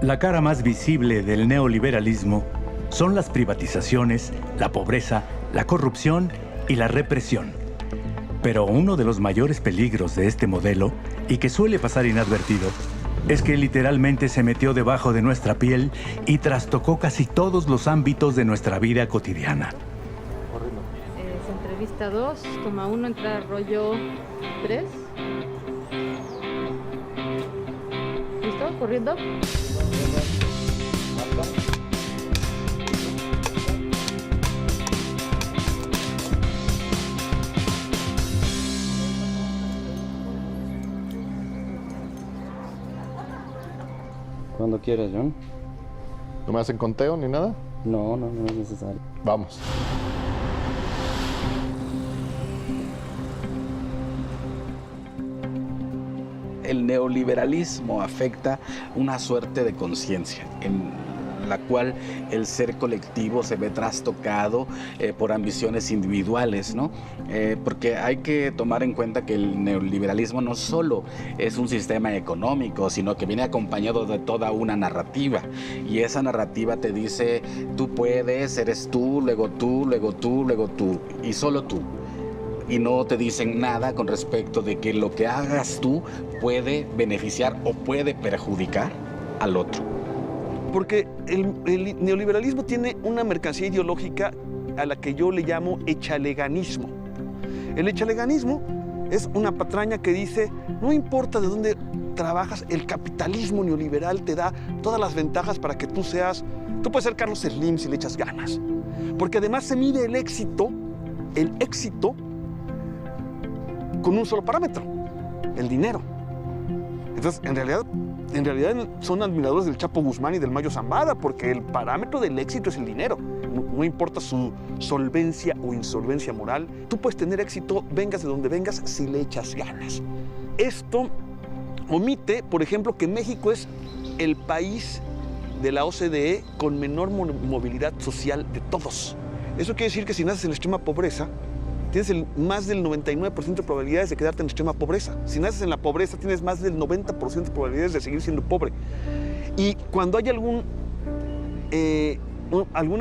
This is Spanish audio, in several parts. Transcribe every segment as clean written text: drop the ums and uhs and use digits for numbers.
La cara más visible del neoliberalismo son las privatizaciones, la pobreza, la corrupción y la represión. Pero uno de los mayores peligros de este modelo, y que suele pasar inadvertido, es que literalmente se metió debajo de nuestra piel y trastocó casi todos los ámbitos de nuestra vida cotidiana. Entrevista 2, toma 1, entrada rollo 3. ¿Listo? ¿Corriendo? Cuando quieras, John. ¿No me hacen conteo ni nada? No es necesario. Vamos. El neoliberalismo afecta una suerte de conciencia en la cual el ser colectivo se ve trastocado por ambiciones individuales, ¿no? Porque hay que tomar en cuenta que el neoliberalismo no solo es un sistema económico, sino que viene acompañado de toda una narrativa. Y esa narrativa te dice, tú puedes, eres tú, luego tú, luego tú, luego tú, y solo tú. Y no te dicen nada con respecto de que lo que hagas tú puede beneficiar o puede perjudicar al otro. Porque el neoliberalismo tiene una mercancía ideológica a la que yo le llamo echaleganismo. El echaleganismo es una patraña que dice, no importa de dónde trabajas, el capitalismo neoliberal te da todas las ventajas para que tú puedes ser Carlos Slim si le echas ganas. Porque además se mide el éxito con un solo parámetro, el dinero. Entonces, en realidad son admiradores del Chapo Guzmán y del Mayo Zambada, porque el parámetro del éxito es el dinero. No importa su solvencia o insolvencia moral, tú puedes tener éxito, vengas de donde vengas, si le echas ganas. Esto omite, por ejemplo, que México es el país de la OCDE con menor movilidad social de todos. Eso quiere decir que si naces en la extrema pobreza, tienes más del 99% de probabilidades de quedarte en extrema pobreza. Si naces en la pobreza, tienes más del 90% de probabilidades de seguir siendo pobre. Y cuando hay alguna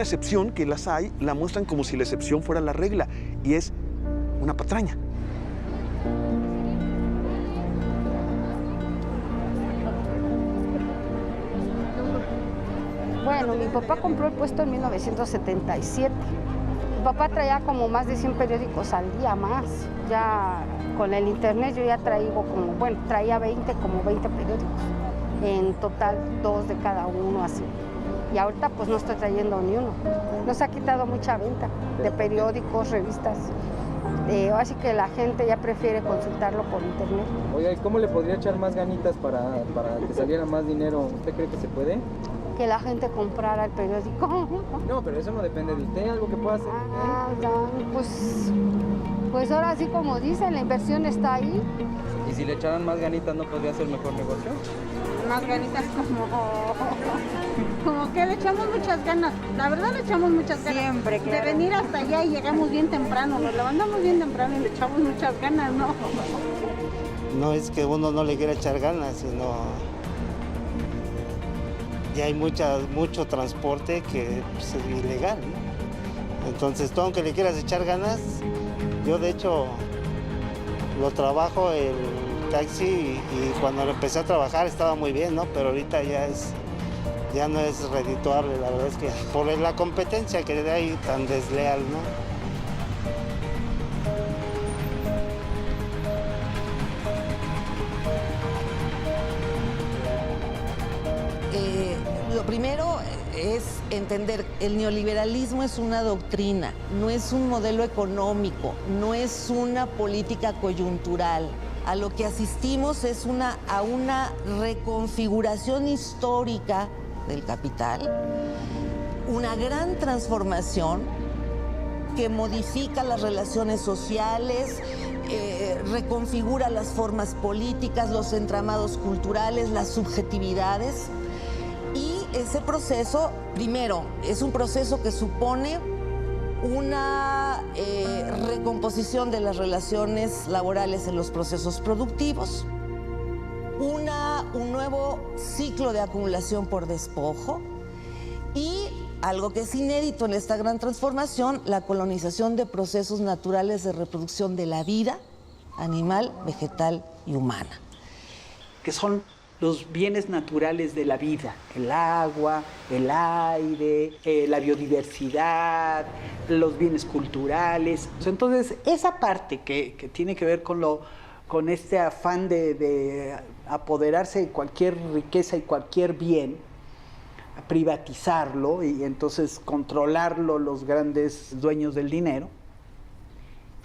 excepción, que las hay, la muestran como si la excepción fuera la regla, y es una patraña. Bueno, mi papá compró el puesto en 1977. Mi papá traía como más de 100 periódicos al día más. Ya con el internet yo ya traía 20 periódicos. En total 2 de cada uno, así. Y ahorita pues no estoy trayendo ni uno. Nos ha quitado mucha venta de periódicos, revistas, así que la gente ya prefiere consultarlo por internet. Oiga, ¿y cómo le podría echar más ganitas para que saliera más dinero? ¿Usted cree que se puede? Que la gente comprara el periódico. No, pero eso no depende de usted, algo que pueda hacer. Pues ahora sí, como dicen, la inversión está ahí. ¿Y si le echaran más ganitas no podría ser mejor negocio? Más ganitas como que le echamos muchas ganas. La verdad le echamos muchas ganas. Siempre, claro. De venir hasta allá y llegamos bien temprano, nos levantamos bien temprano y le echamos muchas ganas, ¿no? No es que uno no le quiera echar ganas, sino ya hay mucho transporte que pues, es ilegal, ¿no? Entonces tú aunque le quieras echar ganas, yo de hecho lo trabajo el taxi y cuando empecé a trabajar estaba muy bien, ¿no? Pero ahorita ya no es redituable, la verdad es que por la competencia que hay tan desleal, ¿no? Lo primero es entender, el neoliberalismo es una doctrina, no es un modelo económico, no es una política coyuntural. A lo que asistimos es a una reconfiguración histórica del capital, una gran transformación que modifica las relaciones sociales, reconfigura las formas políticas, los entramados culturales, las subjetividades. Y ese proceso, primero, es un proceso que supone una recomposición de las relaciones laborales en los procesos productivos, un nuevo ciclo de acumulación por despojo y algo que es inédito en esta gran transformación, la colonización de procesos naturales de reproducción de la vida animal, vegetal y humana. Que son los bienes naturales de la vida, el agua, el aire, la biodiversidad, los bienes culturales. Entonces, esa parte que tiene que ver con este afán de apoderarse de cualquier riqueza y cualquier bien, privatizarlo y entonces controlarlo los grandes dueños del dinero,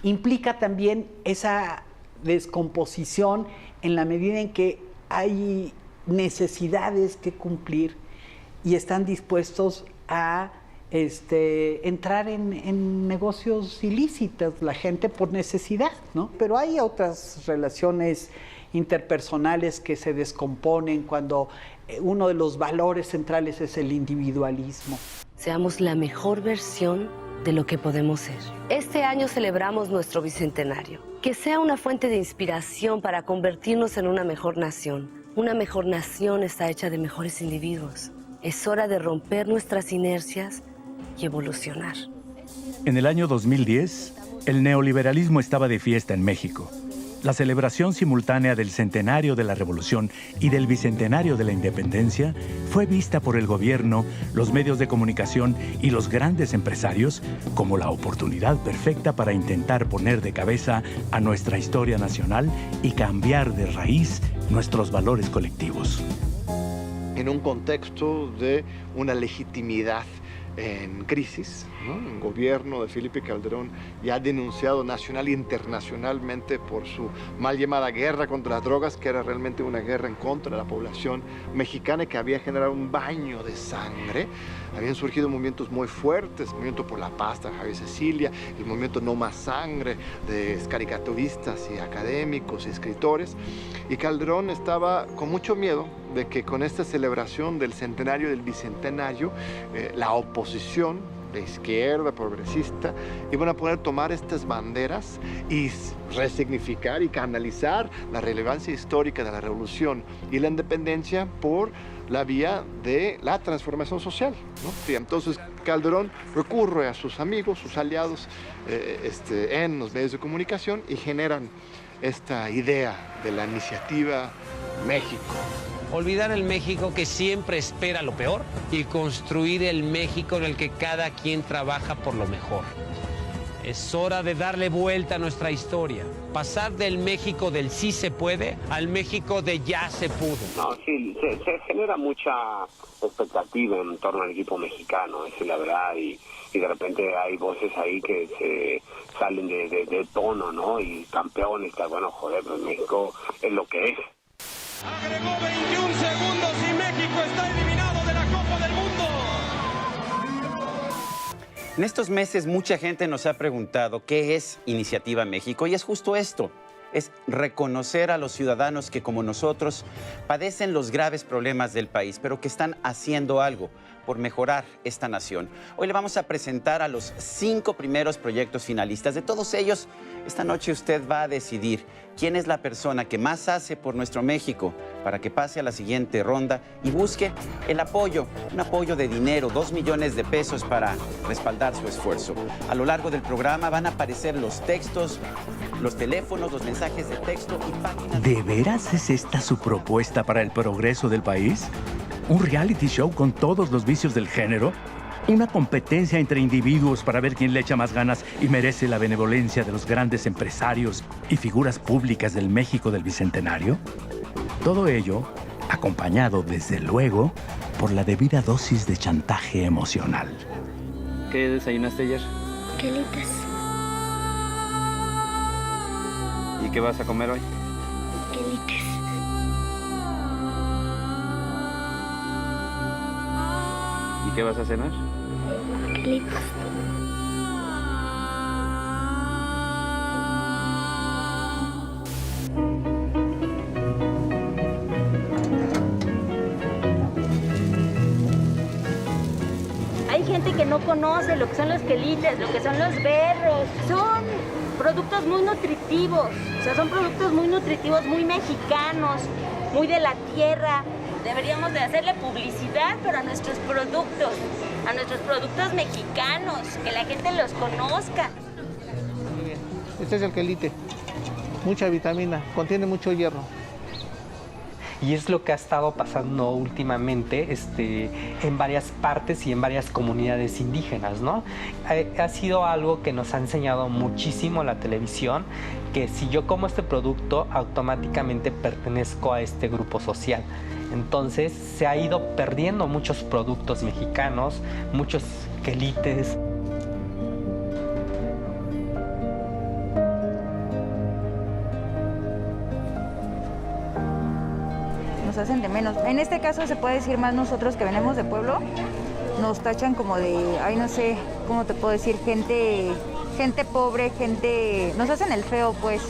implica también esa descomposición en la medida en que hay necesidades que cumplir y están dispuestos a entrar en negocios ilícitos, la gente por necesidad, ¿no? Pero hay otras relaciones interpersonales que se descomponen cuando uno de los valores centrales es el individualismo. Seamos la mejor versión de lo que podemos ser. Este año celebramos nuestro bicentenario. Que sea una fuente de inspiración para convertirnos en una mejor nación. Una mejor nación está hecha de mejores individuos. Es hora de romper nuestras inercias y evolucionar. En el año 2010, el neoliberalismo estaba de fiesta en México. La celebración simultánea del centenario de la Revolución y del bicentenario de la Independencia fue vista por el gobierno, los medios de comunicación y los grandes empresarios como la oportunidad perfecta para intentar poner de cabeza a nuestra historia nacional y cambiar de raíz nuestros valores colectivos. En un contexto de una legitimidad en crisis, ¿no? El gobierno de Felipe Calderón ya ha denunciado nacional e internacionalmente por su mal llamada guerra contra las drogas, que era realmente una guerra en contra de la población mexicana y que había generado un baño de sangre. Habían surgido movimientos muy fuertes, el movimiento por la paz de Javier Cecilia, el movimiento No Más Sangre de caricaturistas y académicos y escritores, y Calderón estaba con mucho miedo de que con esta celebración del centenario, del bicentenario, la oposición de izquierda, progresista, iban a poder tomar estas banderas y resignificar y canalizar la relevancia histórica de la revolución y la independencia por la vía de la transformación social, ¿no? Y entonces Calderón recurre a sus amigos, sus aliados en los medios de comunicación y generan esta idea de la iniciativa México. Olvidar el México que siempre espera lo peor y construir el México en el que cada quien trabaja por lo mejor. Es hora de darle vuelta a nuestra historia. Pasar del México del sí se puede al México de ya se pudo. No, sí, se genera mucha expectativa en torno al equipo mexicano, esa es la verdad, y de repente hay voces ahí que se salen de tono, ¿no? Y campeones, que bueno, joder, pues México es lo que es. Agregó 21 segundos y México está eliminado de la Copa del Mundo. En estos meses mucha gente nos ha preguntado qué es Iniciativa México y es justo esto, es reconocer a los ciudadanos que como nosotros padecen los graves problemas del país, pero que están haciendo algo por mejorar esta nación. Hoy le vamos a presentar a los 5 primeros proyectos finalistas. De todos ellos, esta noche usted va a decidir quién es la persona que más hace por nuestro México para que pase a la siguiente ronda y busque el apoyo, un apoyo de dinero, 2 millones de pesos para respaldar su esfuerzo. A lo largo del programa van a aparecer los textos, los teléfonos, los mensajes de texto y páginas. ¿De veras es esta su propuesta para el progreso del país? ¿Un reality show con todos los vicios del género? ¿Una competencia entre individuos para ver quién le echa más ganas y merece la benevolencia de los grandes empresarios y figuras públicas del México del Bicentenario? Todo ello acompañado, desde luego, por la debida dosis de chantaje emocional. ¿Qué desayunaste ayer? Quelites. ¿Y qué vas a comer hoy? Quelites. ¿Y qué vas a cenar? Quelites. Hay gente que no conoce lo que son los quelites, lo que son los berros. Son productos muy nutritivos, o sea, son productos muy nutritivos, muy mexicanos, muy de la tierra. Deberíamos de hacerle publicidad, pero a nuestros productos mexicanos, que la gente los conozca. Muy bien. Este es el quelite, mucha vitamina, contiene mucho hierro. Y es lo que ha estado pasando últimamente en varias partes y en varias comunidades indígenas, ¿no? Ha sido algo que nos ha enseñado muchísimo la televisión, que si yo como este producto, automáticamente pertenezco a este grupo social. Entonces se ha ido perdiendo muchos productos mexicanos, muchos quelites. Hacen de menos. En este caso se puede decir más nosotros que venimos de pueblo, nos tachan como de, ay, no sé, ¿cómo te puedo decir? Gente pobre, nos hacen el feo, pues.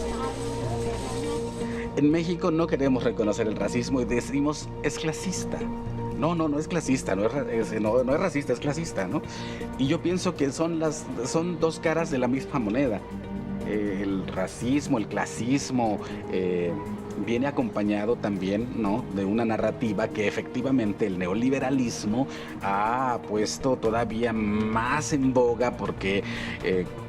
En México no queremos reconocer el racismo y decimos, es clasista. No es clasista, no es racista, es clasista, ¿no? Y yo pienso que son dos caras de la misma moneda. El racismo, el clasismo, viene acompañado también, ¿no?, de una narrativa que efectivamente el neoliberalismo ha puesto todavía más en boga porque,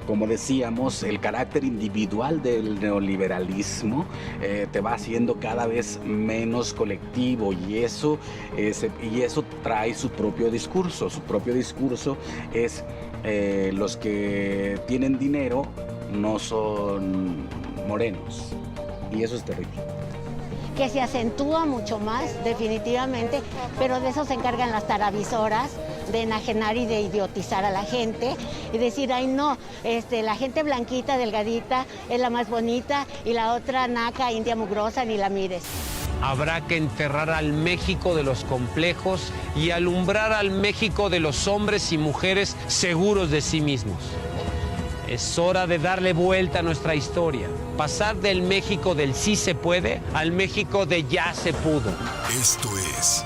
como decíamos, el carácter individual del neoliberalismo te va haciendo cada vez menos colectivo y eso trae su propio discurso. Su propio discurso es los que tienen dinero no son morenos y eso es terrible. Que se acentúa mucho más, definitivamente, pero de eso se encargan las televisoras, de enajenar y de idiotizar a la gente y decir, ay no, la gente blanquita, delgadita, es la más bonita y la otra naca, india mugrosa, ni la mires. Habrá que enterrar al México de los complejos y alumbrar al México de los hombres y mujeres seguros de sí mismos. Es hora de darle vuelta a nuestra historia. Pasar del México del sí se puede al México de ya se pudo. Esto es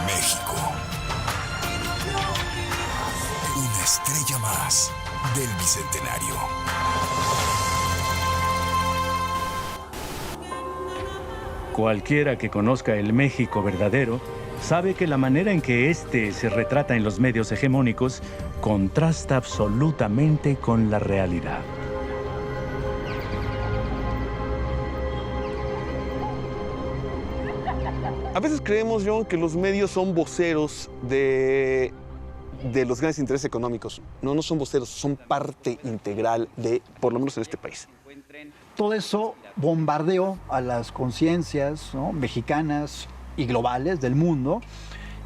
México. Una estrella más del Bicentenario. Cualquiera que conozca el México verdadero sabe que la manera en que éste se retrata en los medios hegemónicos contrasta absolutamente con la realidad. A veces creemos, John, que los medios son voceros de de los grandes intereses económicos. No son voceros, son parte integral de, por lo menos en este país. Todo eso bombardeó a las conciencias, ¿no?, mexicanas y globales del mundo,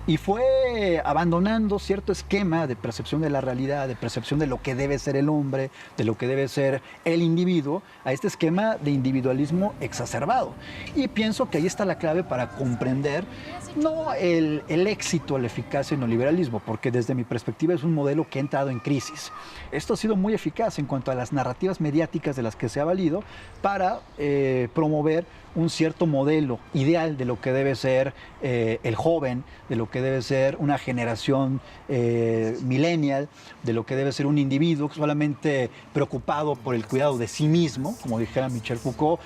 y fue abandonando cierto esquema de percepción de la realidad, de percepción de lo que debe ser el hombre, de lo que debe ser el individuo, a este esquema de individualismo exacerbado. Y pienso que ahí está la clave para comprender no el éxito, la eficacia del neoliberalismo, porque desde mi perspectiva es un modelo que ha entrado en crisis. Esto ha sido muy eficaz en cuanto a las narrativas mediáticas de las que se ha valido para promover un cierto modelo ideal de lo que debe ser el joven, de lo que debe ser una generación millennial, de lo que debe ser un individuo solamente preocupado por el cuidado de sí mismo, como dijera Michel Foucault,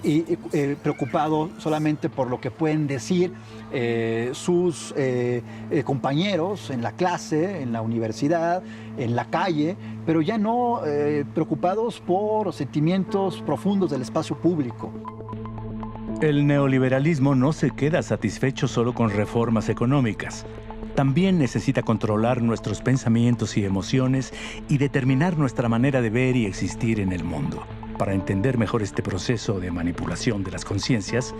y preocupado solamente por lo que pueden decir sus compañeros en la clase, en la universidad, en la calle, pero ya no preocupados por sentimientos profundos del espacio público. El neoliberalismo no se queda satisfecho solo con reformas económicas. También necesita controlar nuestros pensamientos y emociones y determinar nuestra manera de ver y existir en el mundo. Para entender mejor este proceso de manipulación de las conciencias,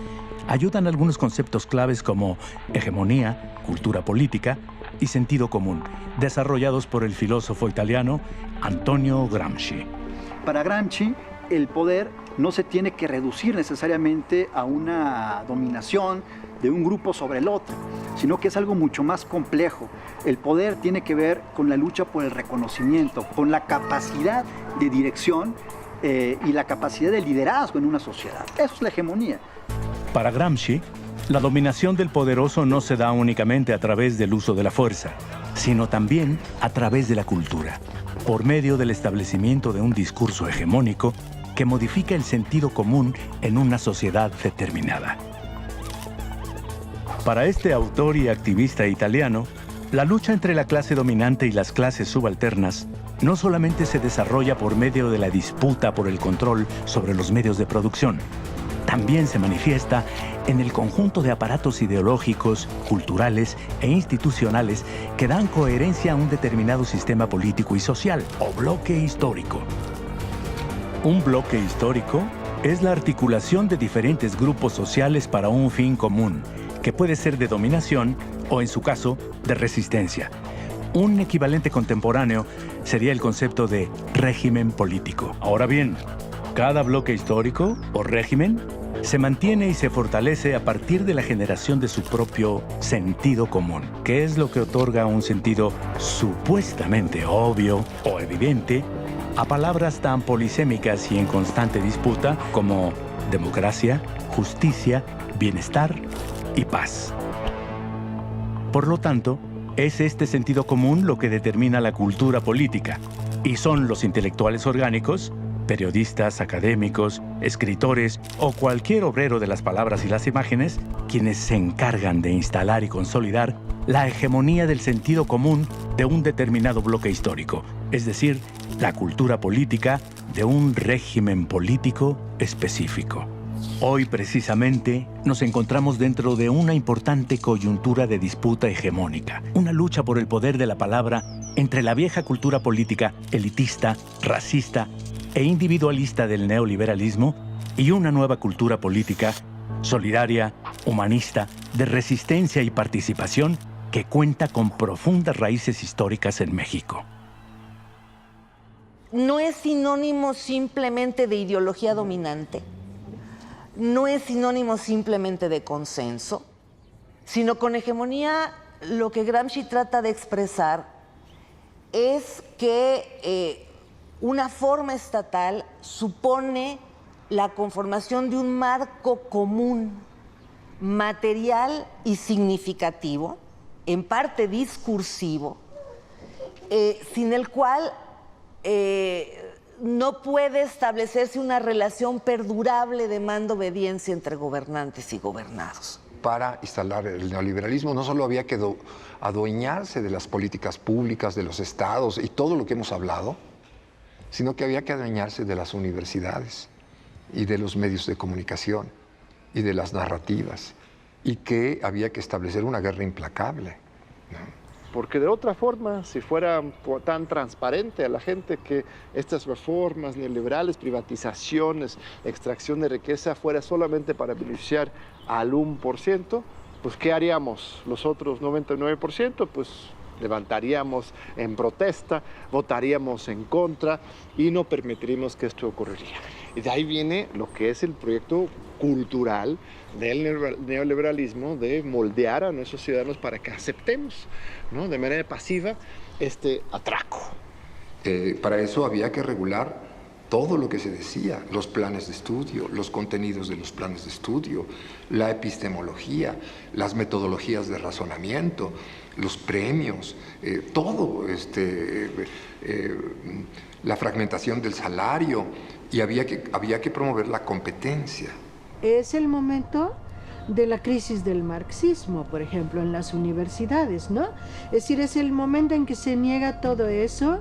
ayudan algunos conceptos claves como hegemonía, cultura política y sentido común, desarrollados por el filósofo italiano Antonio Gramsci. Para Gramsci, el poder no se tiene que reducir necesariamente a una dominación de un grupo sobre el otro, sino que es algo mucho más complejo. El poder tiene que ver con la lucha por el reconocimiento, con la capacidad de dirección y la capacidad de liderazgo en una sociedad. Eso es la hegemonía. Para Gramsci, la dominación del poderoso no se da únicamente a través del uso de la fuerza, sino también a través de la cultura, por medio del establecimiento de un discurso hegemónico que modifica el sentido común en una sociedad determinada. Para este autor y activista italiano, la lucha entre la clase dominante y las clases subalternas no solamente se desarrolla por medio de la disputa por el control sobre los medios de producción, también se manifiesta en el conjunto de aparatos ideológicos, culturales e institucionales que dan coherencia a un determinado sistema político y social o bloque histórico. Un bloque histórico es la articulación de diferentes grupos sociales para un fin común, que puede ser de dominación o, en su caso, de resistencia. Un equivalente contemporáneo sería el concepto de régimen político. Ahora bien, cada bloque histórico o régimen se mantiene y se fortalece a partir de la generación de su propio sentido común, que es lo que otorga un sentido supuestamente obvio o evidente a palabras tan polisémicas y en constante disputa como democracia, justicia, bienestar y paz. Por lo tanto, es este sentido común lo que determina la cultura política, y son los intelectuales orgánicos, periodistas, académicos, escritores o cualquier obrero de las palabras y las imágenes, quienes se encargan de instalar y consolidar la hegemonía del sentido común de un determinado bloque histórico, es decir, la cultura política de un régimen político específico. Hoy, precisamente, nos encontramos dentro de una importante coyuntura de disputa hegemónica, una lucha por el poder de la palabra entre la vieja cultura política elitista, racista e individualista del neoliberalismo y una nueva cultura política solidaria, humanista, de resistencia y participación que cuenta con profundas raíces históricas en México. No es sinónimo simplemente de ideología dominante, no es sinónimo simplemente de consenso, sino con hegemonía lo que Gramsci trata de expresar es que una forma estatal supone la conformación de un marco común, material y significativo, en parte discursivo, sin el cual no puede establecerse una relación perdurable de mando-obediencia entre gobernantes y gobernados. Para instalar el neoliberalismo no solo había que adueñarse de las políticas públicas, de los estados y todo lo que hemos hablado, sino que había que adueñarse de las universidades y de los medios de comunicación y de las narrativas, y que había que establecer una guerra implacable, ¿no? porque de otra forma, si fuera tan transparente a la gente que estas reformas neoliberales, privatizaciones, extracción de riqueza, fuera solamente para beneficiar al 1%, pues ¿qué haríamos? Los otros 99%, pues levantaríamos en protesta, votaríamos en contra y no permitiríamos que esto ocurriría. Y de ahí viene lo que es el proyecto cultural del neoliberalismo, de moldear a nuestros ciudadanos para que aceptemos, ¿no?, de manera pasiva este atraco. Para eso había que regular todo lo que se decía, los planes de estudio, los contenidos de los planes de estudio, la epistemología, las metodologías de razonamiento, los premios, todo, la fragmentación del salario, y había que promover la competencia. Es el momento de la crisis del marxismo, por ejemplo, en las universidades, ¿no? Es decir, es el momento en que se niega todo eso,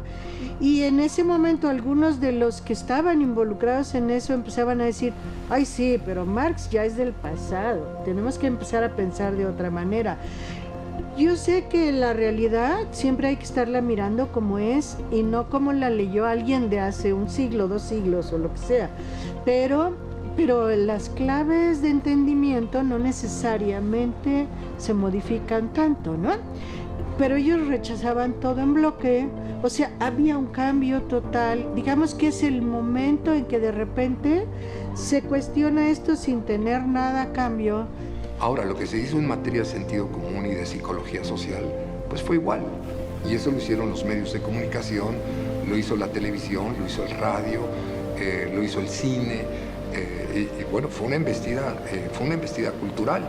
y en ese momento algunos de los que estaban involucrados en eso empezaban a decir, ay sí, pero Marx ya es del pasado, tenemos que empezar a pensar de otra manera. Yo sé que la realidad siempre hay que estarla mirando como es y no como la leyó alguien de hace un siglo, 2 siglos o lo que sea, pero las claves de entendimiento no necesariamente se modifican tanto, ¿no? Pero ellos rechazaban todo en bloque, o sea, había un cambio total. Digamos que es el momento en que de repente se cuestiona esto sin tener nada a cambio. Ahora, lo que se hizo en materia de sentido común y de psicología social, pues fue igual. Y eso lo hicieron los medios de comunicación, lo hizo la televisión, lo hizo el radio, lo hizo el cine. Y bueno, fue una embestida cultural.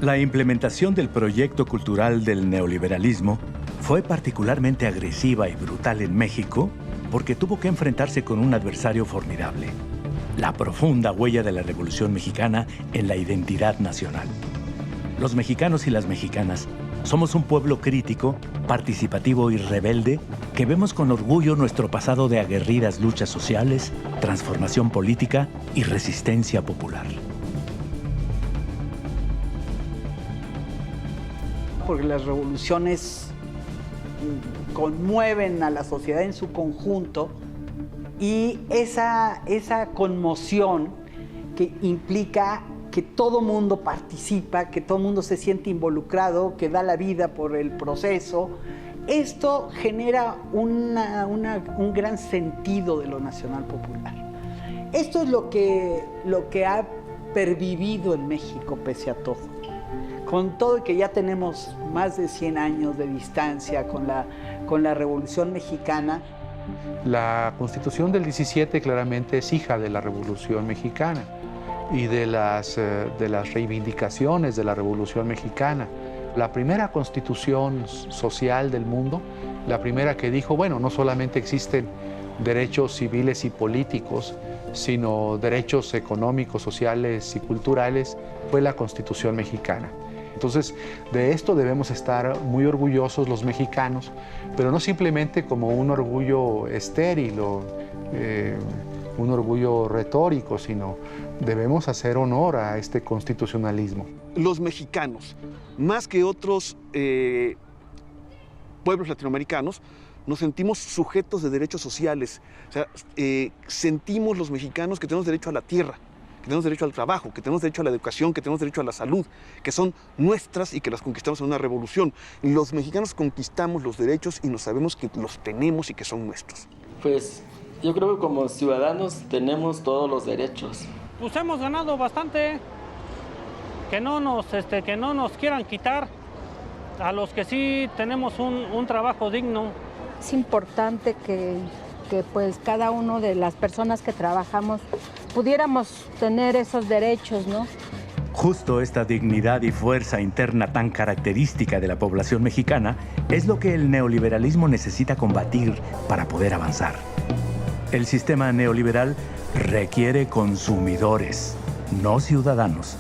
La implementación del proyecto cultural del neoliberalismo fue particularmente agresiva y brutal en México porque tuvo que enfrentarse con un adversario formidable: la profunda huella de la Revolución Mexicana en la identidad nacional. Los mexicanos y las mexicanas somos un pueblo crítico, participativo y rebelde que vemos con orgullo nuestro pasado de aguerridas luchas sociales, transformación política y resistencia popular. Porque las revoluciones conmueven a la sociedad en su conjunto, y esa conmoción que implica que todo mundo participa, que todo mundo se siente involucrado, que da la vida por el proceso, esto genera un gran sentido de lo nacional popular. Esto es lo que ha pervivido en México pese a todo. Con todo que ya tenemos más de 100 años de distancia con la Revolución Mexicana. La Constitución del 17 claramente es hija de la Revolución Mexicana y de las reivindicaciones de la Revolución Mexicana. La primera constitución social del mundo, la primera que dijo, bueno, no solamente existen derechos civiles y políticos, sino derechos económicos, sociales y culturales, fue la Constitución Mexicana. Entonces, de esto debemos estar muy orgullosos los mexicanos, pero no simplemente como un orgullo estéril o un orgullo retórico, sino debemos hacer honor a este constitucionalismo. Los mexicanos, más que otros pueblos latinoamericanos, nos sentimos sujetos de derechos sociales. O sea, sentimos los mexicanos que tenemos derecho a la tierra, que tenemos derecho al trabajo, que tenemos derecho a la educación, que tenemos derecho a la salud, que son nuestras y que las conquistamos en una revolución. Los mexicanos conquistamos los derechos y nos sabemos que los tenemos y que son nuestros. Pues yo creo que como ciudadanos tenemos todos los derechos. Pues hemos ganado bastante, que no nos quieran quitar a los que sí tenemos un trabajo digno. Es importante que pues cada uno de las personas que trabajamos pudiéramos tener esos derechos, ¿no? Justo esta dignidad y fuerza interna tan característica de la población mexicana es lo que el neoliberalismo necesita combatir para poder avanzar. El sistema neoliberal requiere consumidores, no ciudadanos.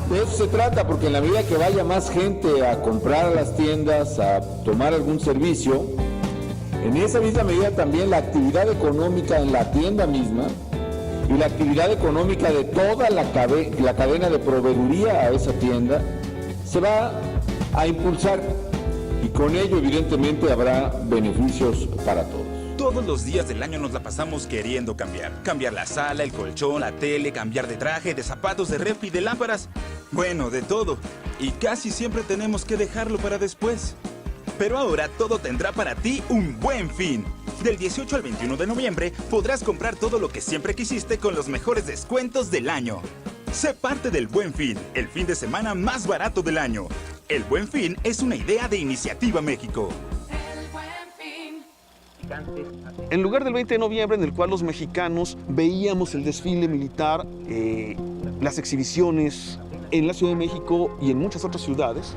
De eso se trata, porque en la medida que vaya más gente a comprar a las tiendas, a tomar algún servicio, en esa misma medida también la actividad económica en la tienda misma y la actividad económica de toda la cadena de proveeduría a esa tienda se va a impulsar y con ello evidentemente habrá beneficios para todos. Todos los días del año nos la pasamos queriendo cambiar. Cambiar la sala, el colchón, la tele, cambiar de traje, de zapatos, de refri, de lámparas. Bueno, de todo. Y casi siempre tenemos que dejarlo para después. Pero ahora todo tendrá para ti un buen fin. Del 18 al 21 de noviembre podrás comprar todo lo que siempre quisiste con los mejores descuentos del año. Sé parte del Buen Fin, el fin de semana más barato del año. El Buen Fin es una idea de Iniciativa México. En lugar del 20 de noviembre, en el cual los mexicanos veíamos el desfile militar, las exhibiciones en la Ciudad de México y en muchas otras ciudades,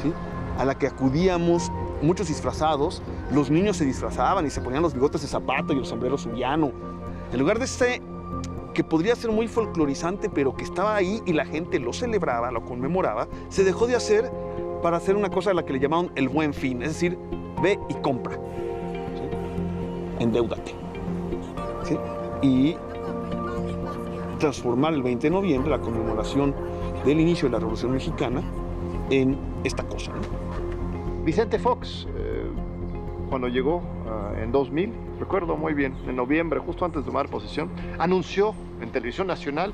¿sí?, a la que acudíamos muchos disfrazados, los niños se disfrazaban y se ponían los bigotes de zapato y el sombrero zuliano. En lugar de este, que podría ser muy folclorizante, pero que estaba ahí y la gente lo celebraba, lo conmemoraba, se dejó de hacer para hacer una cosa a la que le llamaban el Buen Fin, es decir, ve y compra. Endeúdate, ¿sí? Y transformar el 20 de noviembre, la conmemoración del inicio de la Revolución Mexicana, en esta cosa, ¿no? Vicente Fox, cuando llegó en 2000, recuerdo muy bien, en noviembre, justo antes de tomar posesión, anunció en Televisión Nacional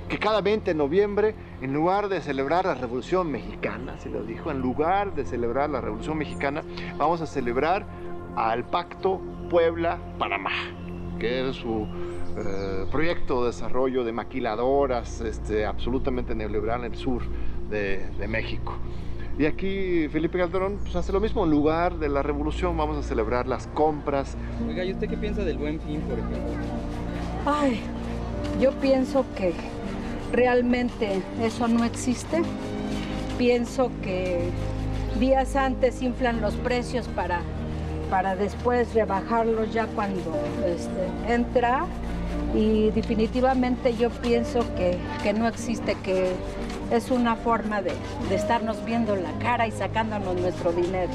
que cada 20 de noviembre, en lugar de celebrar la Revolución Mexicana, se lo dijo, en lugar de celebrar la Revolución Mexicana, vamos a celebrar al Pacto Puebla-Panamá, que es su proyecto de desarrollo de maquiladoras absolutamente neoliberal en el sur de México. Y aquí Felipe Calderón pues, hace lo mismo, en lugar de la revolución vamos a celebrar las compras. Oiga, ¿y usted qué piensa del Buen Fin, por ejemplo? Ay, yo pienso que realmente eso no existe. Pienso que días antes inflan los precios para después rebajarlos ya cuando entra, y definitivamente yo pienso que no existe, que es una forma de estarnos viendo la cara y sacándonos nuestro dinero.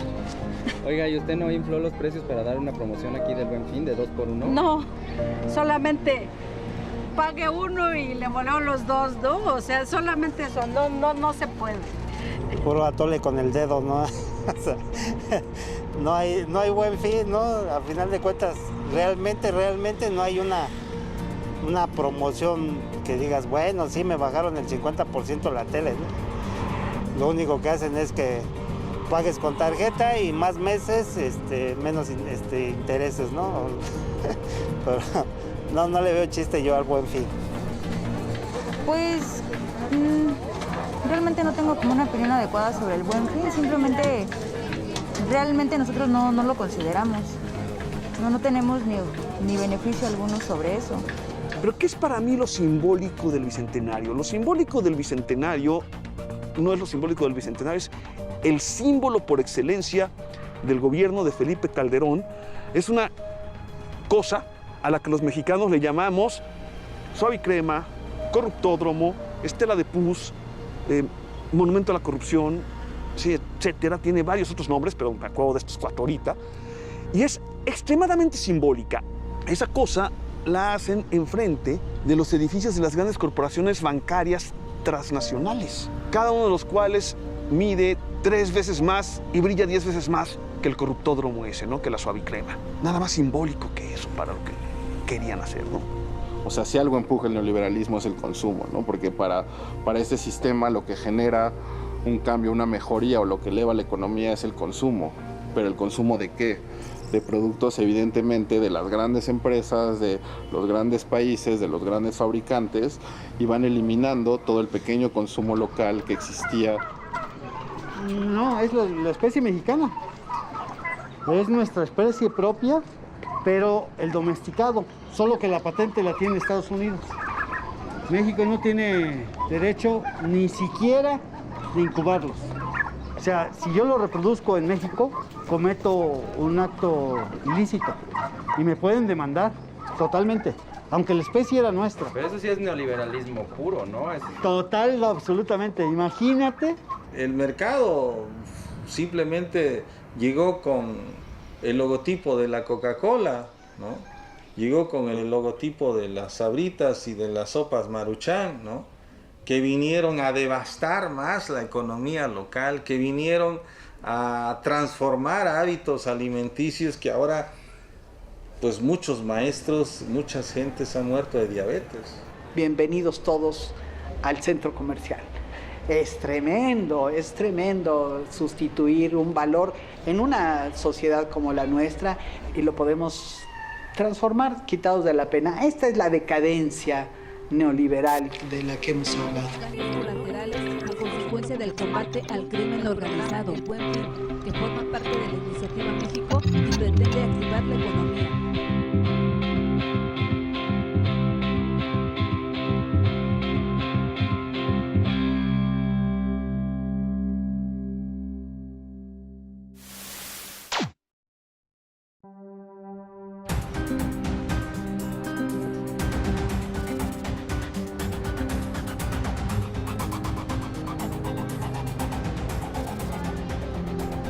Oiga, ¿y usted no infló los precios para dar una promoción aquí del Buen Fin de 2x1? No, solamente pague uno y le voló los dos, ¿no? O sea, solamente eso, no se puede. Puro atole con el dedo, ¿no? O sea, no hay Buen Fin, ¿no? Al final de cuentas, realmente no hay una promoción que digas, bueno, sí me bajaron el 50% la tele, ¿no? Lo único que hacen es que pagues con tarjeta y más meses, menos intereses, ¿no? Pero no le veo chiste yo al Buen Fin. Pues realmente no tengo como una opinión adecuada sobre el Buen Fin, simplemente realmente nosotros no lo consideramos. No tenemos ni beneficio alguno sobre eso. Pero ¿qué es para mí lo simbólico del Bicentenario? Lo simbólico del Bicentenario no es lo simbólico del Bicentenario, es el símbolo por excelencia del gobierno de Felipe Calderón. Es una cosa a la que los mexicanos le llamamos suave y crema, corruptódromo, estela de pus, monumento a la corrupción, sí, etcétera. Tiene varios otros nombres, pero me acuerdo de estos 4 ahorita. Y es extremadamente simbólica. Esa cosa la hacen enfrente de los edificios de las grandes corporaciones bancarias transnacionales, cada uno de los cuales mide 3 veces más y brilla 10 veces más que el corruptódromo ese, ¿no? Que la suave y crema. Nada más simbólico que eso para lo que querían hacer, ¿no? O sea, si algo empuja el neoliberalismo es el consumo, ¿no? Porque para este sistema lo que genera un cambio, una mejoría o lo que eleva la economía es el consumo. ¿Pero el consumo de qué? De productos evidentemente de las grandes empresas, de los grandes países, de los grandes fabricantes, y van eliminando todo el pequeño consumo local que existía. No, es la especie mexicana. Es nuestra especie propia, pero el domesticado, solo que la patente la tiene Estados Unidos. México no tiene derecho ni siquiera de incubarlos. O sea, si yo lo reproduzco en México, cometo un acto ilícito y me pueden demandar totalmente, aunque la especie era nuestra. Pero eso sí es neoliberalismo puro, ¿no? Total, absolutamente. Imagínate. El mercado simplemente llegó con el logotipo de la Coca-Cola, ¿no? llegó con el logotipo de las Sabritas y de las sopas Maruchan, ¿no? Que vinieron a devastar más la economía local, que vinieron a transformar hábitos alimenticios que ahora, pues muchos maestros, muchas gentes han muerto de diabetes. Bienvenidos todos al centro comercial. Es tremendo sustituir un valor en una sociedad como la nuestra y lo podemos transformar quitados de la pena. Esta es la decadencia neoliberal de la que hemos hablado. Colaterales a consecuencia del combate al crimen organizado, el Buen Fin, que forma parte de la Iniciativa México y pretende activar la economía.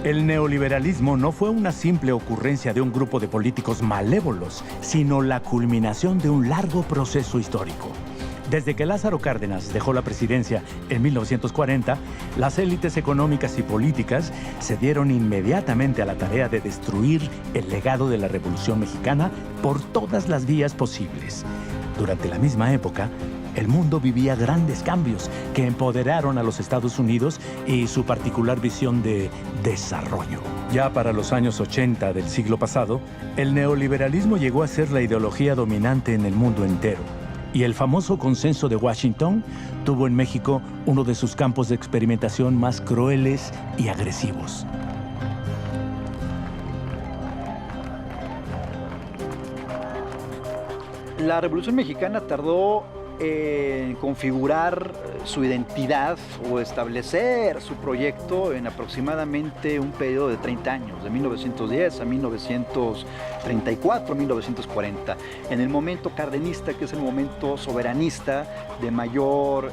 El neoliberalismo no fue una simple ocurrencia de un grupo de políticos malévolos, sino la culminación de un largo proceso histórico. Desde que Lázaro Cárdenas dejó la presidencia en 1940, las élites económicas y políticas se dieron inmediatamente a la tarea de destruir el legado de la Revolución Mexicana por todas las vías posibles. Durante la misma época, el mundo vivía grandes cambios que empoderaron a los Estados Unidos y su particular visión de desarrollo. Ya para los años 80 del siglo pasado, el neoliberalismo llegó a ser la ideología dominante en el mundo entero. Y el famoso Consenso de Washington tuvo en México uno de sus campos de experimentación más crueles y agresivos. La Revolución Mexicana tardó en configurar su identidad o establecer su proyecto en aproximadamente un periodo de 30 años, de 1910 a 1934, 1940. En el momento cardenista, que es el momento soberanista de mayor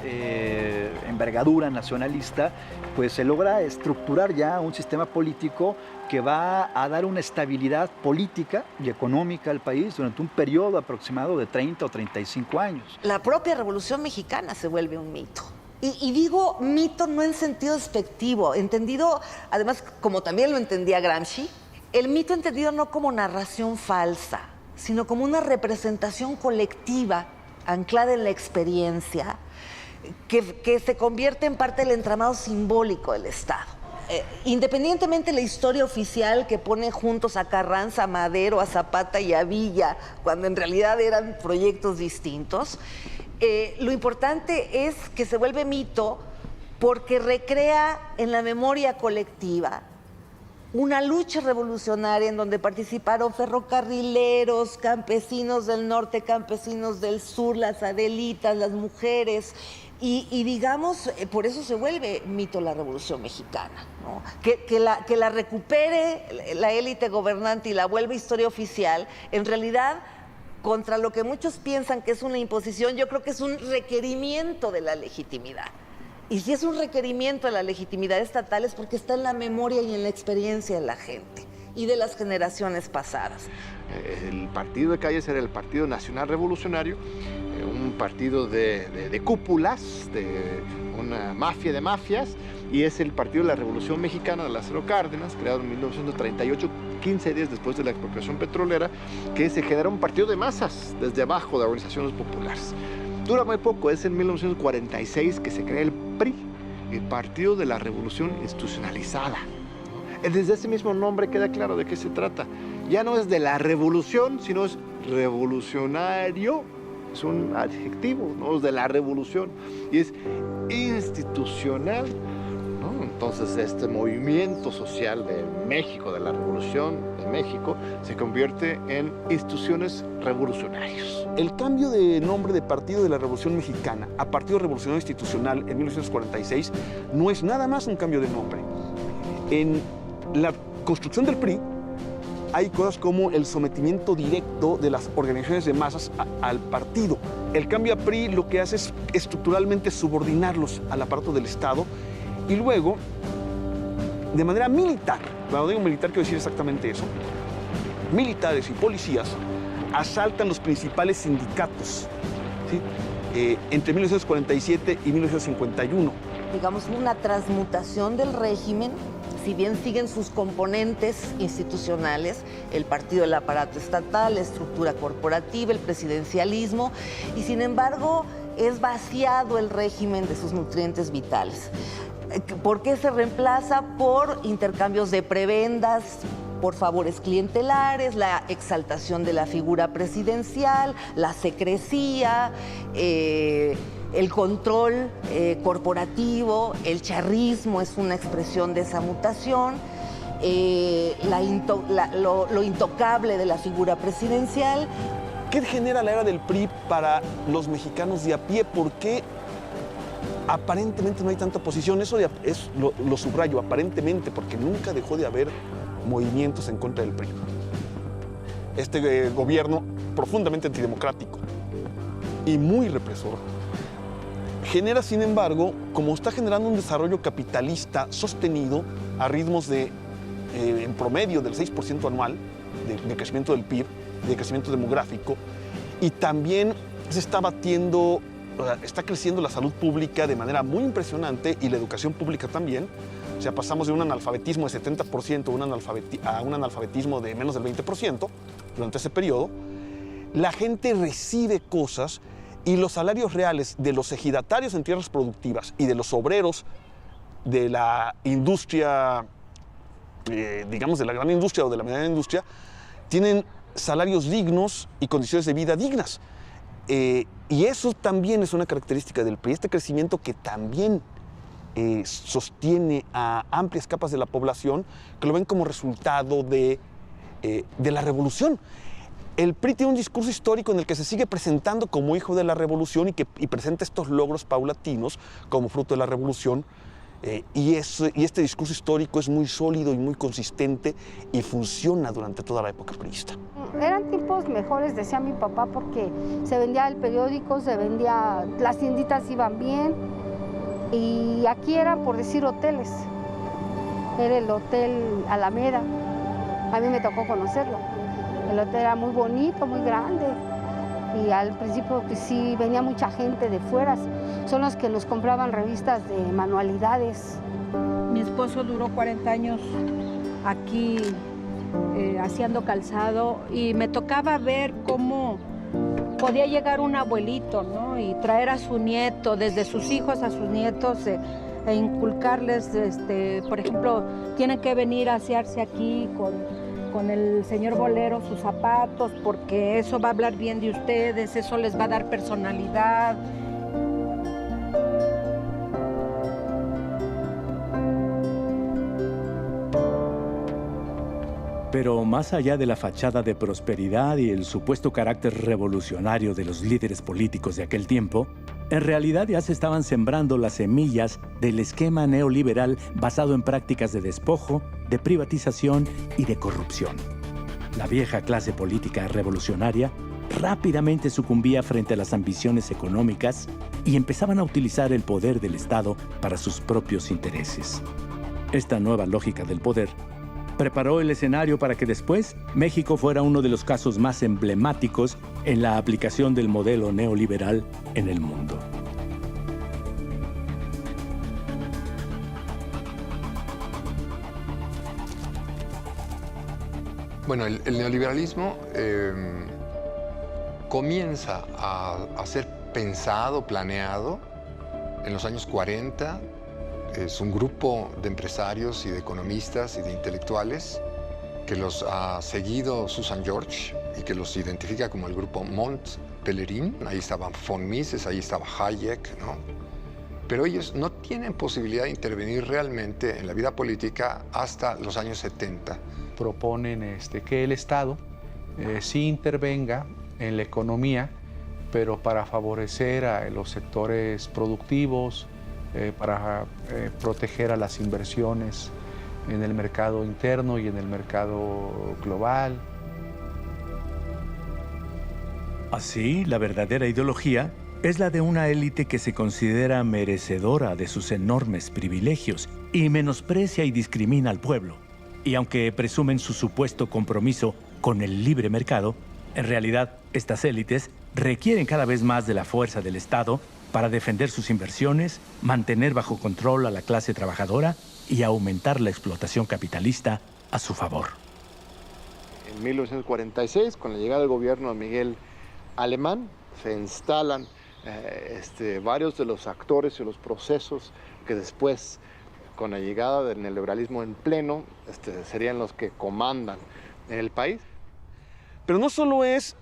envergadura nacionalista, pues se logra estructurar ya un sistema político que va a dar una estabilidad política y económica al país durante un periodo aproximado de 30 o 35 años. La propia Revolución Mexicana se vuelve un mito. Y digo mito no en sentido despectivo, entendido, además, como también lo entendía Gramsci, el mito entendido no como narración falsa, sino como una representación colectiva anclada en la experiencia que se convierte en parte del entramado simbólico del Estado. Independientemente de la historia oficial que pone juntos a Carranza, a Madero, a Zapata y a Villa, cuando en realidad eran proyectos distintos, lo importante es que se vuelve mito porque recrea en la memoria colectiva una lucha revolucionaria en donde participaron ferrocarrileros, campesinos del norte, campesinos del sur, las adelitas, las mujeres. Y digamos, por eso se vuelve mito la Revolución Mexicana, ¿no? Que la recupere la élite gobernante y la vuelva historia oficial, en realidad, contra lo que muchos piensan que es una imposición, yo creo que es un requerimiento de la legitimidad. Y si es un requerimiento de la legitimidad estatal es porque está en la memoria y en la experiencia de la gente y de las generaciones pasadas. El partido de Calles era el Partido Nacional Revolucionario, un partido de cúpulas, de una mafia de mafias, y es el Partido de la Revolución Mexicana de Lázaro Cárdenas, creado en 1938, 15 días después de la expropiación petrolera, que se genera un partido de masas desde abajo de organizaciones populares. Dura muy poco, es en 1946 que se crea el PRI, el Partido de la Revolución Institucionalizada. Desde ese mismo nombre queda claro de qué se trata. Ya no es de la revolución, sino es revolucionario. Es un adjetivo, no es de la revolución. Y es institucional, ¿no? Entonces este movimiento social de México, de la Revolución de México, se convierte en instituciones revolucionarias. El cambio de nombre de Partido de la Revolución Mexicana a Partido Revolucionario Institucional en 1946 no es nada más un cambio de nombre. En la construcción del PRI hay cosas como el sometimiento directo de las organizaciones de masas al partido. El cambio a PRI lo que hace es estructuralmente subordinarlos al aparato del Estado y luego, de manera militar, cuando digo militar quiero decir exactamente eso, militares y policías asaltan los principales sindicatos, ¿sí? Entre 1947 y 1951. Digamos, una transmutación del régimen, si bien siguen sus componentes institucionales, el partido del aparato estatal, la estructura corporativa, el presidencialismo, y sin embargo es vaciado el régimen de sus nutrientes vitales. ¿Por qué se reemplaza? Por intercambios de prebendas, por favores clientelares, la exaltación de la figura presidencial, la secrecía, el control corporativo, el charrismo es una expresión de esa mutación, lo intocable de la figura presidencial. ¿Qué genera la era del PRI para los mexicanos de a pie? ¿Por qué aparentemente no hay tanta oposición? Eso lo subrayo, aparentemente, porque nunca dejó de haber movimientos en contra del PRI. Este gobierno profundamente antidemocrático y muy represor genera, sin embargo, como está generando un desarrollo capitalista sostenido a ritmos de, en promedio, del 6% anual de crecimiento del PIB, de crecimiento demográfico, y también se está está creciendo la salud pública de manera muy impresionante y la educación pública también. O sea, pasamos de un analfabetismo de 70% a un analfabetismo de menos del 20% durante ese periodo. La gente recibe cosas y los salarios reales de los ejidatarios en tierras productivas y de los obreros de la industria, digamos, de la gran industria o de la mediana industria, tienen salarios dignos y condiciones de vida dignas. Y eso también es una característica del PRI, este crecimiento que también sostiene a amplias capas de la población que lo ven como resultado de la revolución. El PRI tiene un discurso histórico en el que se sigue presentando como hijo de la revolución y presenta estos logros paulatinos como fruto de la revolución. Y este discurso histórico es muy sólido y muy consistente y funciona durante toda la época priista. Eran tiempos mejores, decía mi papá, porque se vendía el periódico, las tienditas iban bien. Y aquí eran, por decir, hoteles. Era el Hotel Alameda. A mí me tocó conocerlo. El hotel era muy bonito, muy grande. Y al principio pues, sí venía mucha gente de fuera. Son los que nos compraban revistas de manualidades. Mi esposo duró 40 años aquí haciendo calzado y me tocaba ver cómo podía llegar un abuelito, ¿no? Y traer a su nieto, desde sus hijos a sus nietos, e inculcarles, por ejemplo, tienen que venir a asearse aquí con el señor Bolero sus zapatos, porque eso va a hablar bien de ustedes, eso les va a dar personalidad. Pero más allá de la fachada de prosperidad y el supuesto carácter revolucionario de los líderes políticos de aquel tiempo, en realidad ya se estaban sembrando las semillas del esquema neoliberal basado en prácticas de despojo, de privatización y de corrupción. La vieja clase política revolucionaria rápidamente sucumbía frente a las ambiciones económicas y empezaban a utilizar el poder del Estado para sus propios intereses. Esta nueva lógica del poder preparó el escenario para que después México fuera uno de los casos más emblemáticos en la aplicación del modelo neoliberal en el mundo. Bueno, el neoliberalismo comienza a ser pensado, planeado en los años 40. Es un grupo de empresarios y de economistas y de intelectuales que los ha seguido Susan George y que los identifica como el grupo Mont Pelerin. Ahí estaba von Mises, ahí estaba Hayek, ¿no? Pero ellos no tienen posibilidad de intervenir realmente en la vida política hasta los años 70. Proponen que el Estado sí intervenga en la economía, pero para favorecer a los sectores productivos, para proteger a las inversiones en el mercado interno y en el mercado global. Así, la verdadera ideología es la de una élite que se considera merecedora de sus enormes privilegios y menosprecia y discrimina al pueblo. Y aunque presumen su supuesto compromiso con el libre mercado, En realidad, estas élites requieren cada vez más de la fuerza del Estado para defender sus inversiones, mantener bajo control a la clase trabajadora y aumentar la explotación capitalista a su favor. En 1946, con la llegada del gobierno de Miguel Alemán, se instalan varios de los actores y los procesos que después, con la llegada del neoliberalismo en pleno, serían los que comandan en el país. Pero no solo es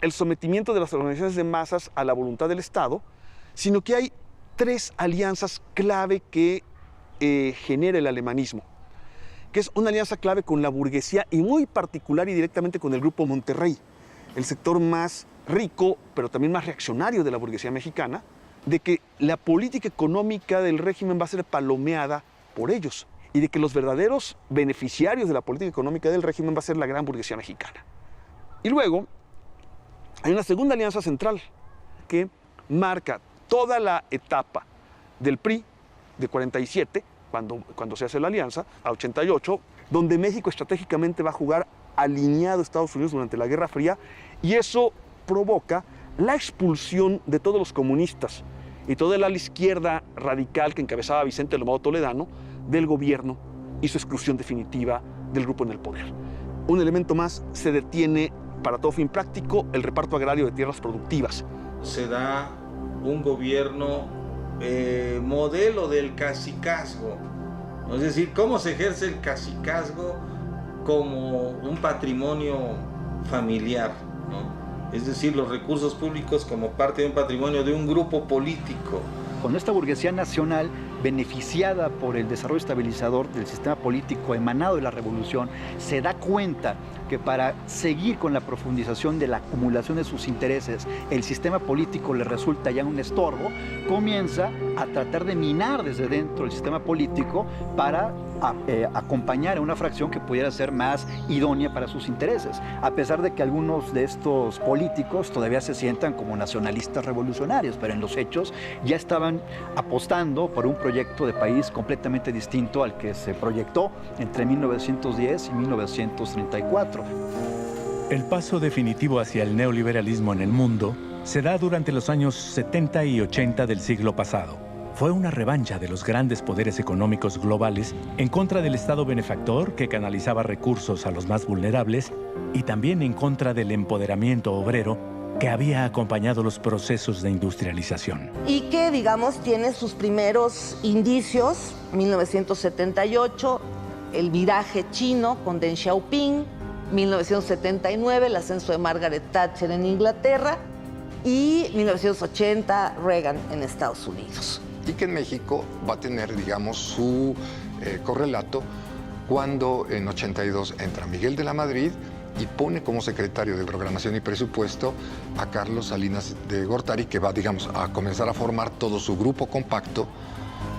el sometimiento de las organizaciones de masas a la voluntad del Estado, sino que hay 3 alianzas clave que genera el alemanismo, que es una alianza clave con la burguesía y muy particular y directamente con el Grupo Monterrey, el sector más rico, pero también más reaccionario de la burguesía mexicana, de que la política económica del régimen va a ser palomeada por ellos y de que los verdaderos beneficiarios de la política económica del régimen va a ser la gran burguesía mexicana. Y luego hay una segunda alianza central que marca toda la etapa del PRI de 47, cuando se hace la alianza, a 88, donde México estratégicamente va a jugar alineado a Estados Unidos durante la Guerra Fría, y eso provoca la expulsión de todos los comunistas y toda la ala izquierda radical que encabezaba Vicente Lomado Toledano del gobierno y su exclusión definitiva del grupo en el poder. Un elemento más, se detiene para todo fin práctico el reparto agrario de tierras productivas. Se da un gobierno modelo del cacicazgo, es decir, cómo se ejerce el cacicazgo como un patrimonio familiar, ¿no? Es decir, los recursos públicos como parte de un patrimonio de un grupo político. Con esta burguesía nacional, beneficiada por el desarrollo estabilizador del sistema político emanado de la revolución, se da cuenta que para seguir con la profundización de la acumulación de sus intereses, el sistema político le resulta ya un estorbo, comienza a tratar de minar desde dentro el sistema político para acompañar a una fracción que pudiera ser más idónea para sus intereses, a pesar de que algunos de estos políticos todavía se sientan como nacionalistas revolucionarios, pero en los hechos ya estaban apostando por un proyecto de país completamente distinto al que se proyectó entre 1910 y 1934. El paso definitivo hacia el neoliberalismo en el mundo se da durante los años 70 y 80 del siglo pasado. Fue una revancha de los grandes poderes económicos globales en contra del Estado benefactor que canalizaba recursos a los más vulnerables y también en contra del empoderamiento obrero que había acompañado los procesos de industrialización. Y que, digamos, tiene sus primeros indicios, 1978, el viraje chino con Deng Xiaoping, 1979, el ascenso de Margaret Thatcher en Inglaterra y 1980, Reagan en Estados Unidos. Y que en México va a tener, digamos, su correlato cuando en 82 entra Miguel de la Madrid y pone como secretario de Programación y Presupuesto a Carlos Salinas de Gortari, que va, digamos, a comenzar a formar todo su grupo compacto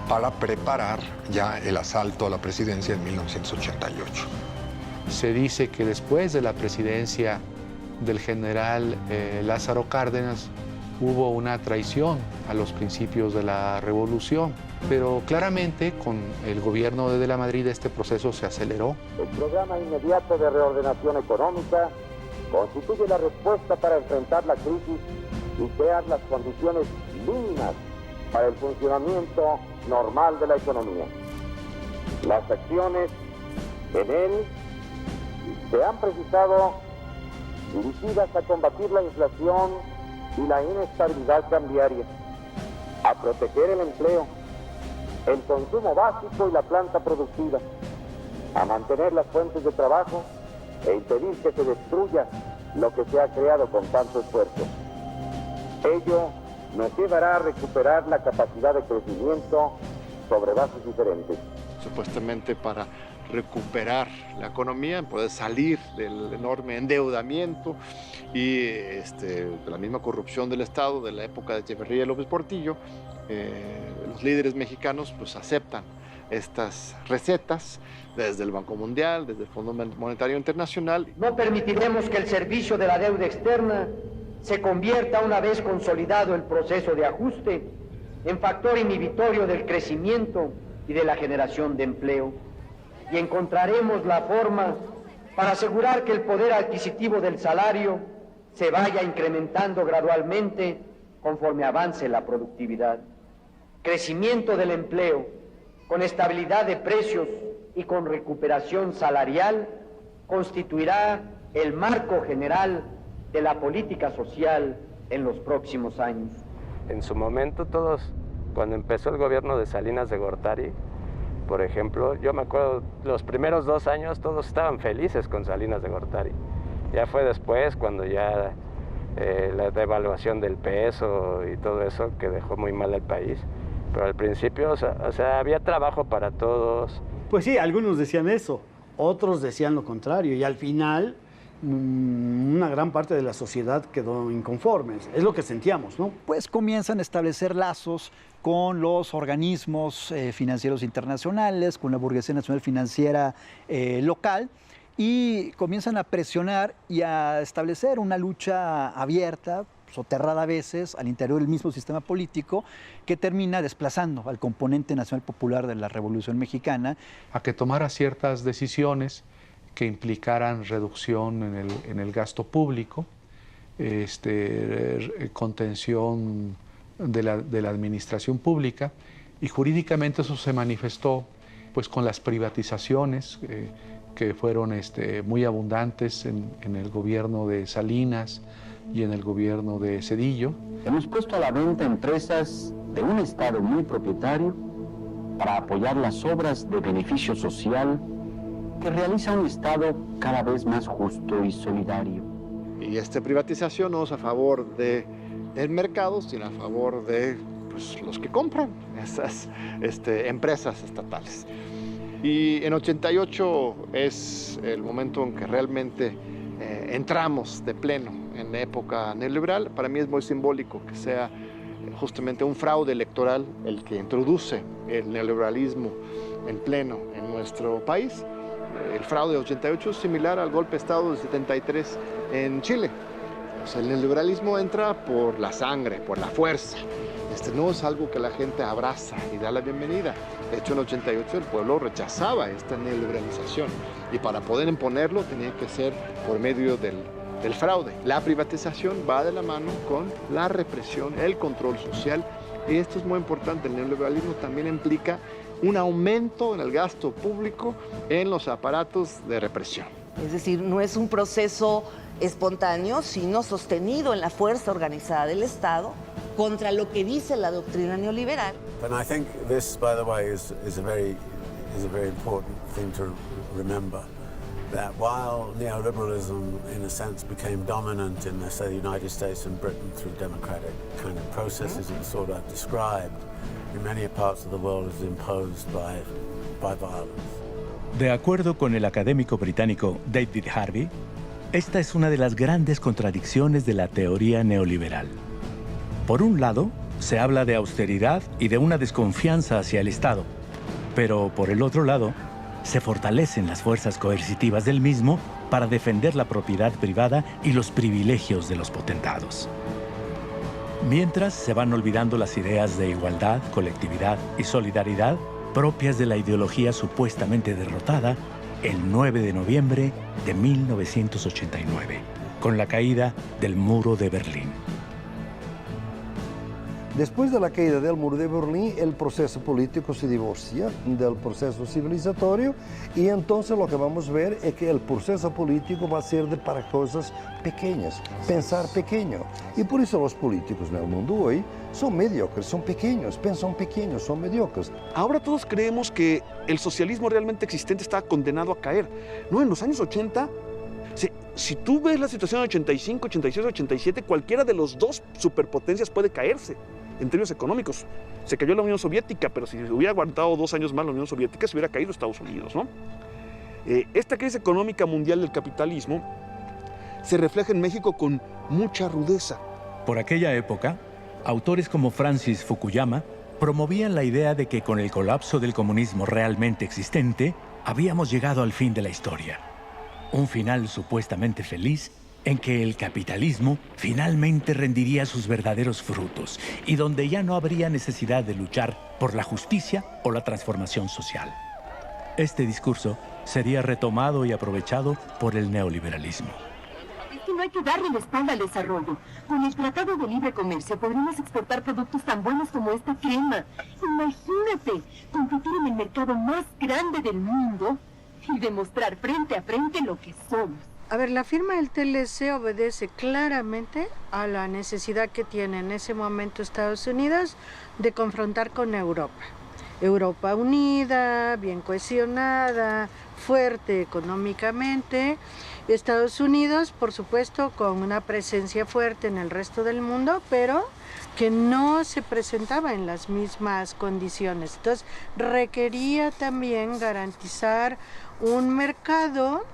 para preparar ya el asalto a la presidencia en 1988. Se dice que después de la presidencia del general Lázaro Cárdenas hubo una traición a los principios de la revolución, pero claramente con el gobierno de la Madrid este proceso se aceleró. El programa inmediato de reordenación económica constituye la respuesta para enfrentar la crisis y crear las condiciones mínimas para el funcionamiento normal de la economía. Las acciones en él se han precisado dirigidas a combatir la inflación y la inestabilidad cambiaria, a proteger el empleo, el consumo básico y la planta productiva, a mantener las fuentes de trabajo e impedir que se destruya lo que se ha creado con tanto esfuerzo. Ello nos llevará a recuperar la capacidad de crecimiento sobre bases diferentes. Supuestamente para recuperar la economía, poder salir del enorme endeudamiento y de la misma corrupción del Estado de la época de Echeverría y López Portillo. Los líderes mexicanos pues aceptan estas recetas desde el Banco Mundial, desde el Fondo Monetario Internacional. No permitiremos que el servicio de la deuda externa se convierta, una vez consolidado el proceso de ajuste, en factor inhibitorio del crecimiento y de la generación de empleo. Y encontraremos la forma para asegurar que el poder adquisitivo del salario se vaya incrementando gradualmente conforme avance la productividad. Crecimiento del empleo, con estabilidad de precios y con recuperación salarial, constituirá el marco general de la política social en los próximos años. En su momento todos, cuando empezó el gobierno de Salinas de Gortari, por ejemplo, yo me acuerdo, los primeros 2 años todos estaban felices con Salinas de Gortari. Ya fue después, cuando ya la devaluación del peso y todo eso, que dejó muy mal al país. Pero al principio, o sea, había trabajo para todos. Pues sí, algunos decían eso, otros decían lo contrario, y al final una gran parte de la sociedad quedó inconforme. Es lo que sentíamos, ¿no? Pues comienzan a establecer lazos con los organismos financieros internacionales, con la burguesía nacional financiera local, y comienzan a presionar y a establecer una lucha abierta, soterrada a veces, al interior del mismo sistema político, que termina desplazando al componente nacional popular de la Revolución Mexicana. A que tomara ciertas decisiones que implicaran reducción en el gasto público, contención de la administración pública, y jurídicamente eso se manifestó pues, con las privatizaciones que fueron muy abundantes en el gobierno de Salinas y en el gobierno de Zedillo. Hemos puesto a la venta empresas de un Estado muy propietario para apoyar las obras de beneficio social que realiza un Estado cada vez más justo y solidario. Y esta privatización no es a favor del mercado, sino a favor de pues, los que compran esas empresas estatales. Y en 88 es el momento en que realmente entramos de pleno en la época neoliberal. Para mí es muy simbólico que sea justamente un fraude electoral el que introduce el neoliberalismo en pleno en nuestro país. El fraude de 88 es similar al golpe de Estado de 73 en Chile. O sea, el neoliberalismo entra por la sangre, por la fuerza. No es algo que la gente abraza y da la bienvenida. De hecho, en 88 el pueblo rechazaba esta neoliberalización y para poder imponerlo tenía que ser por medio del fraude. La privatización va de la mano con la represión, el control social, y esto es muy importante. El neoliberalismo también implica un aumento en el gasto público en los aparatos de represión. Es decir, no es un proceso espontáneo, sino sostenido en la fuerza organizada del Estado contra lo que dice la doctrina neoliberal. And I think this, by the way, is a very important thing to remember. That while neoliberalism, in a sense, became dominant in, say, the United States and Britain through democratic kind of processes of the sort I've described, in many parts of the world is imposed by violence. De acuerdo con el académico británico David Harvey, esta es una de las grandes contradicciones de la teoría neoliberal. Por un lado, se habla de austeridad y de una desconfianza hacia el Estado, pero por el otro lado, se fortalecen las fuerzas coercitivas del mismo para defender la propiedad privada y los privilegios de los potentados. Mientras se van olvidando las ideas de igualdad, colectividad y solidaridad propias de la ideología supuestamente derrotada el 9 de noviembre de 1989, con la caída del Muro de Berlín. Después de la caída del Muro de Berlín, el proceso político se divorcia del proceso civilizatorio y entonces lo que vamos a ver es que el proceso político va a ser para cosas pequeñas, pensar pequeño. Y por eso los políticos en el mundo hoy son mediocres, son pequeños, piensan pequeños, son mediocres. Ahora todos creemos que el socialismo realmente existente está condenado a caer. No, en los años 80... Si tú ves la situación de 85, 86, 87, cualquiera de los dos superpotencias puede caerse en términos económicos. Se cayó la Unión Soviética, pero si hubiera aguantado 2 años más la Unión Soviética, se hubiera caído Estados Unidos, ¿no? Esta crisis económica mundial del capitalismo se refleja en México con mucha rudeza. Por aquella época, autores como Francis Fukuyama promovían la idea de que con el colapso del comunismo realmente existente, habíamos llegado al fin de la historia. Un final supuestamente feliz en que el capitalismo finalmente rendiría sus verdaderos frutos y donde ya no habría necesidad de luchar por la justicia o la transformación social. Este discurso sería retomado y aprovechado por el neoliberalismo. no hay que darle la espalda al desarrollo. Con el Tratado de Libre Comercio podremos exportar productos tan buenos como esta crema. Imagínate, competir en el mercado más grande del mundo y demostrar frente a frente lo que somos. A ver, la firma del TLC obedece claramente a la necesidad que tiene en ese momento Estados Unidos de confrontar con Europa. Europa unida, bien cohesionada, fuerte económicamente. Estados Unidos, por supuesto, con una presencia fuerte en el resto del mundo, pero que no se presentaba en las mismas condiciones. Entonces, requería también garantizar un mercado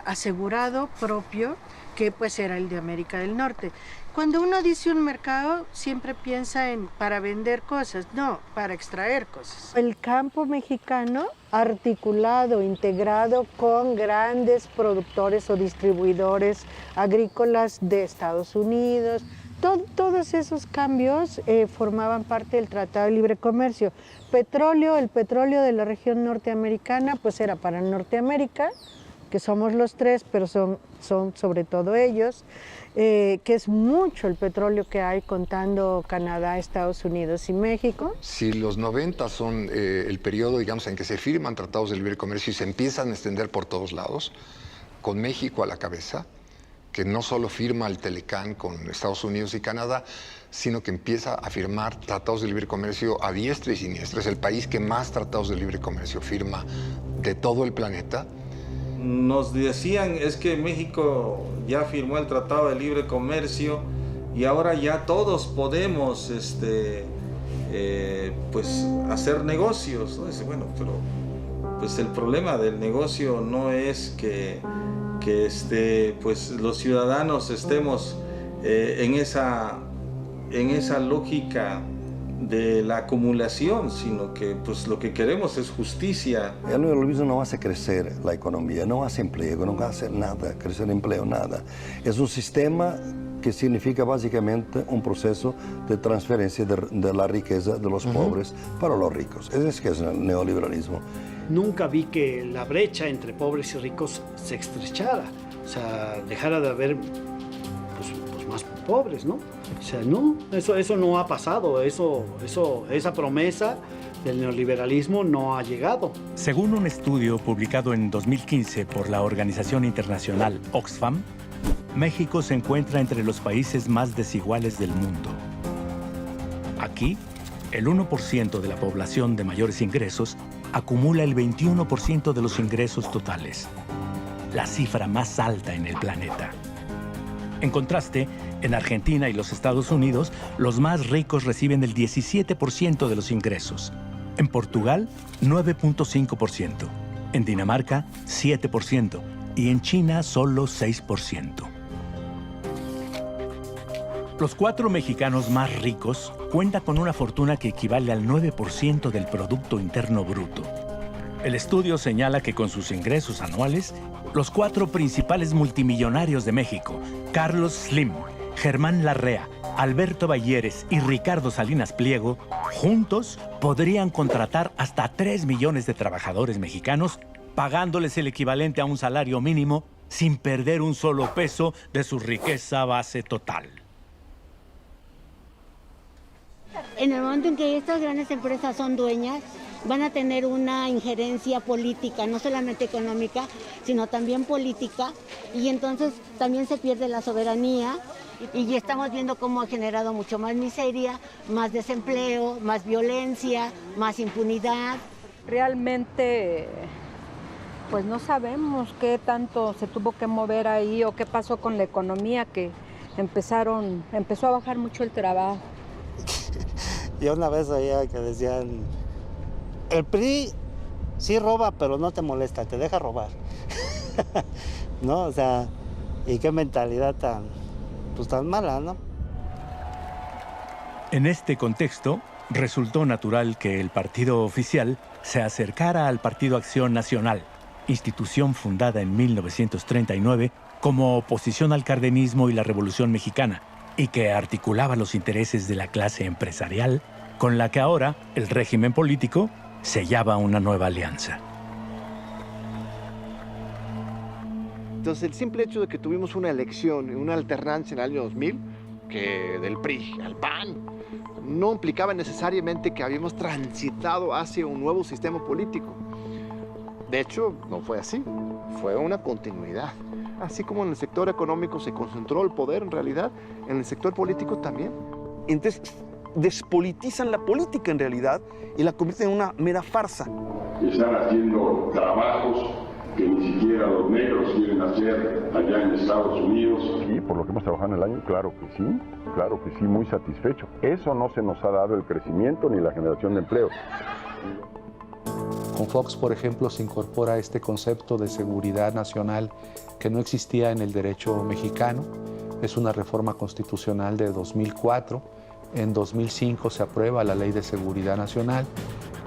asegurado propio, que pues era el de América del Norte. Cuando uno dice un mercado, siempre piensa en para vender cosas, no, para extraer cosas. El campo mexicano articulado, integrado con grandes productores o distribuidores agrícolas de Estados Unidos, todos esos cambios formaban parte del Tratado de Libre Comercio. El petróleo de la región norteamericana, pues era para Norteamérica, que somos los tres, pero son sobre todo ellos, que es mucho el petróleo que hay contando Canadá, Estados Unidos y México. Si los 90 son el periodo, digamos, en que se firman tratados de libre comercio y se empiezan a extender por todos lados, con México a la cabeza, que no solo firma el Telecán con Estados Unidos y Canadá, sino que empieza a firmar tratados de libre comercio a diestra y siniestra. Es el país que más tratados de libre comercio firma de todo el planeta. Nos decían, es que México ya firmó el Tratado de Libre Comercio y ahora ya todos podemos pues hacer negocios, ¿no? Dice, bueno, pero pues el problema del negocio no es que pues los ciudadanos estemos en esa lógica de la acumulación, sino que pues lo que queremos es justicia. El neoliberalismo no hace crecer la economía, no hace empleo, no hace nada, crecer empleo, nada. Es un sistema que significa básicamente un proceso de transferencia de la riqueza de los pobres para los ricos. Eso es que es el neoliberalismo. Nunca vi que la brecha entre pobres y ricos se estrechara, o sea, dejara de haber pues más pobres, ¿no? O sea, no, eso no ha pasado, esa promesa del neoliberalismo no ha llegado. Según un estudio publicado en 2015 por la organización internacional Oxfam, México se encuentra entre los países más desiguales del mundo. Aquí, el 1% de la población de mayores ingresos acumula el 21% de los ingresos totales, la cifra más alta en el planeta. En contraste, en Argentina y los Estados Unidos, los más ricos reciben el 17% de los ingresos. En Portugal, 9.5%. En Dinamarca, 7%. Y en China, solo 6%. Los 4 mexicanos más ricos cuentan con una fortuna que equivale al 9% del Producto Interno Bruto. El estudio señala que con sus ingresos anuales, los 4 principales multimillonarios de México, Carlos Slim, Germán Larrea, Alberto Balleres y Ricardo Salinas Pliego, juntos podrían contratar hasta 3 millones de trabajadores mexicanos, pagándoles el equivalente a un salario mínimo sin perder un solo peso de su riqueza base total. En el momento en que estas grandes empresas son dueñas, van a tener una injerencia política, no solamente económica, sino también política, y entonces también se pierde la soberanía, y ya estamos viendo cómo ha generado mucho más miseria, más desempleo, más violencia, más impunidad. Realmente, pues no sabemos qué tanto se tuvo que mover ahí o qué pasó con la economía, que empezó a bajar mucho el trabajo. Yo una vez oía que decían, el PRI sí roba, pero no te molesta, te deja robar. ¿No? O sea, y qué mentalidad tan mala, ¿no? En este contexto, resultó natural que el partido oficial se acercara al Partido Acción Nacional, institución fundada en 1939 como oposición al cardenismo y la Revolución Mexicana, y que articulaba los intereses de la clase empresarial, con la que ahora el régimen político sellaba una nueva alianza. Entonces, el simple hecho de que tuvimos una elección, una alternancia en el año 2000, que del PRI al PAN, no implicaba necesariamente que habíamos transitado hacia un nuevo sistema político. De hecho, no fue así, fue una continuidad. Así como en el sector económico se concentró el poder, en realidad, en el sector político también. Entonces, despolitizan la política en realidad y la convierten en una mera farsa. Están haciendo trabajos que ni siquiera los negros quieren hacer allá en Estados Unidos. Y por lo que hemos trabajado en el año, claro que sí, muy satisfecho. Eso no se nos ha dado el crecimiento ni la generación de empleo. Con Fox, por ejemplo, se incorpora este concepto de seguridad nacional que no existía en el derecho mexicano. Es una reforma constitucional de 2004. En 2005 se aprueba la Ley de Seguridad Nacional.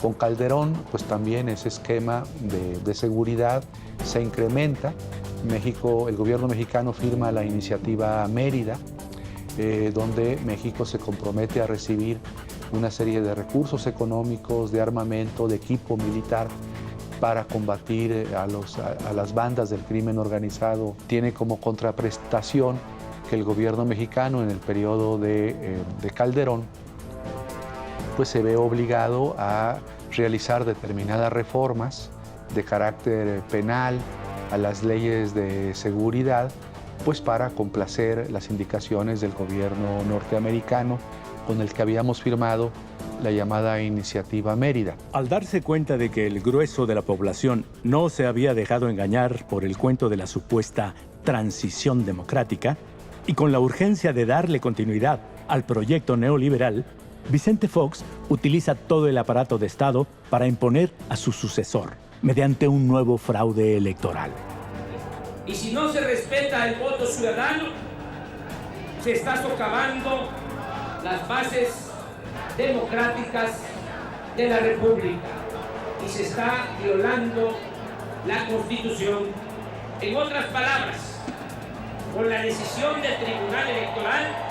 Con Calderón, pues también ese esquema de seguridad se incrementa. México, el gobierno mexicano firma la iniciativa Mérida, donde México se compromete a recibir una serie de recursos económicos, de armamento, de equipo militar para combatir a las bandas del crimen organizado. Tiene como contraprestación que el gobierno mexicano en el periodo de Calderón pues se ve obligado a realizar determinadas reformas de carácter penal a las leyes de seguridad, pues para complacer las indicaciones del gobierno norteamericano con el que habíamos firmado la llamada Iniciativa Mérida. Al darse cuenta de que el grueso de la población no se había dejado engañar por el cuento de la supuesta transición democrática, y con la urgencia de darle continuidad al proyecto neoliberal, Vicente Fox utiliza todo el aparato de Estado para imponer a su sucesor, mediante un nuevo fraude electoral. Y si no se respeta el voto ciudadano, se está socavando las bases democráticas de la República y se está violando la Constitución. En otras palabras, con la decisión del Tribunal Electoral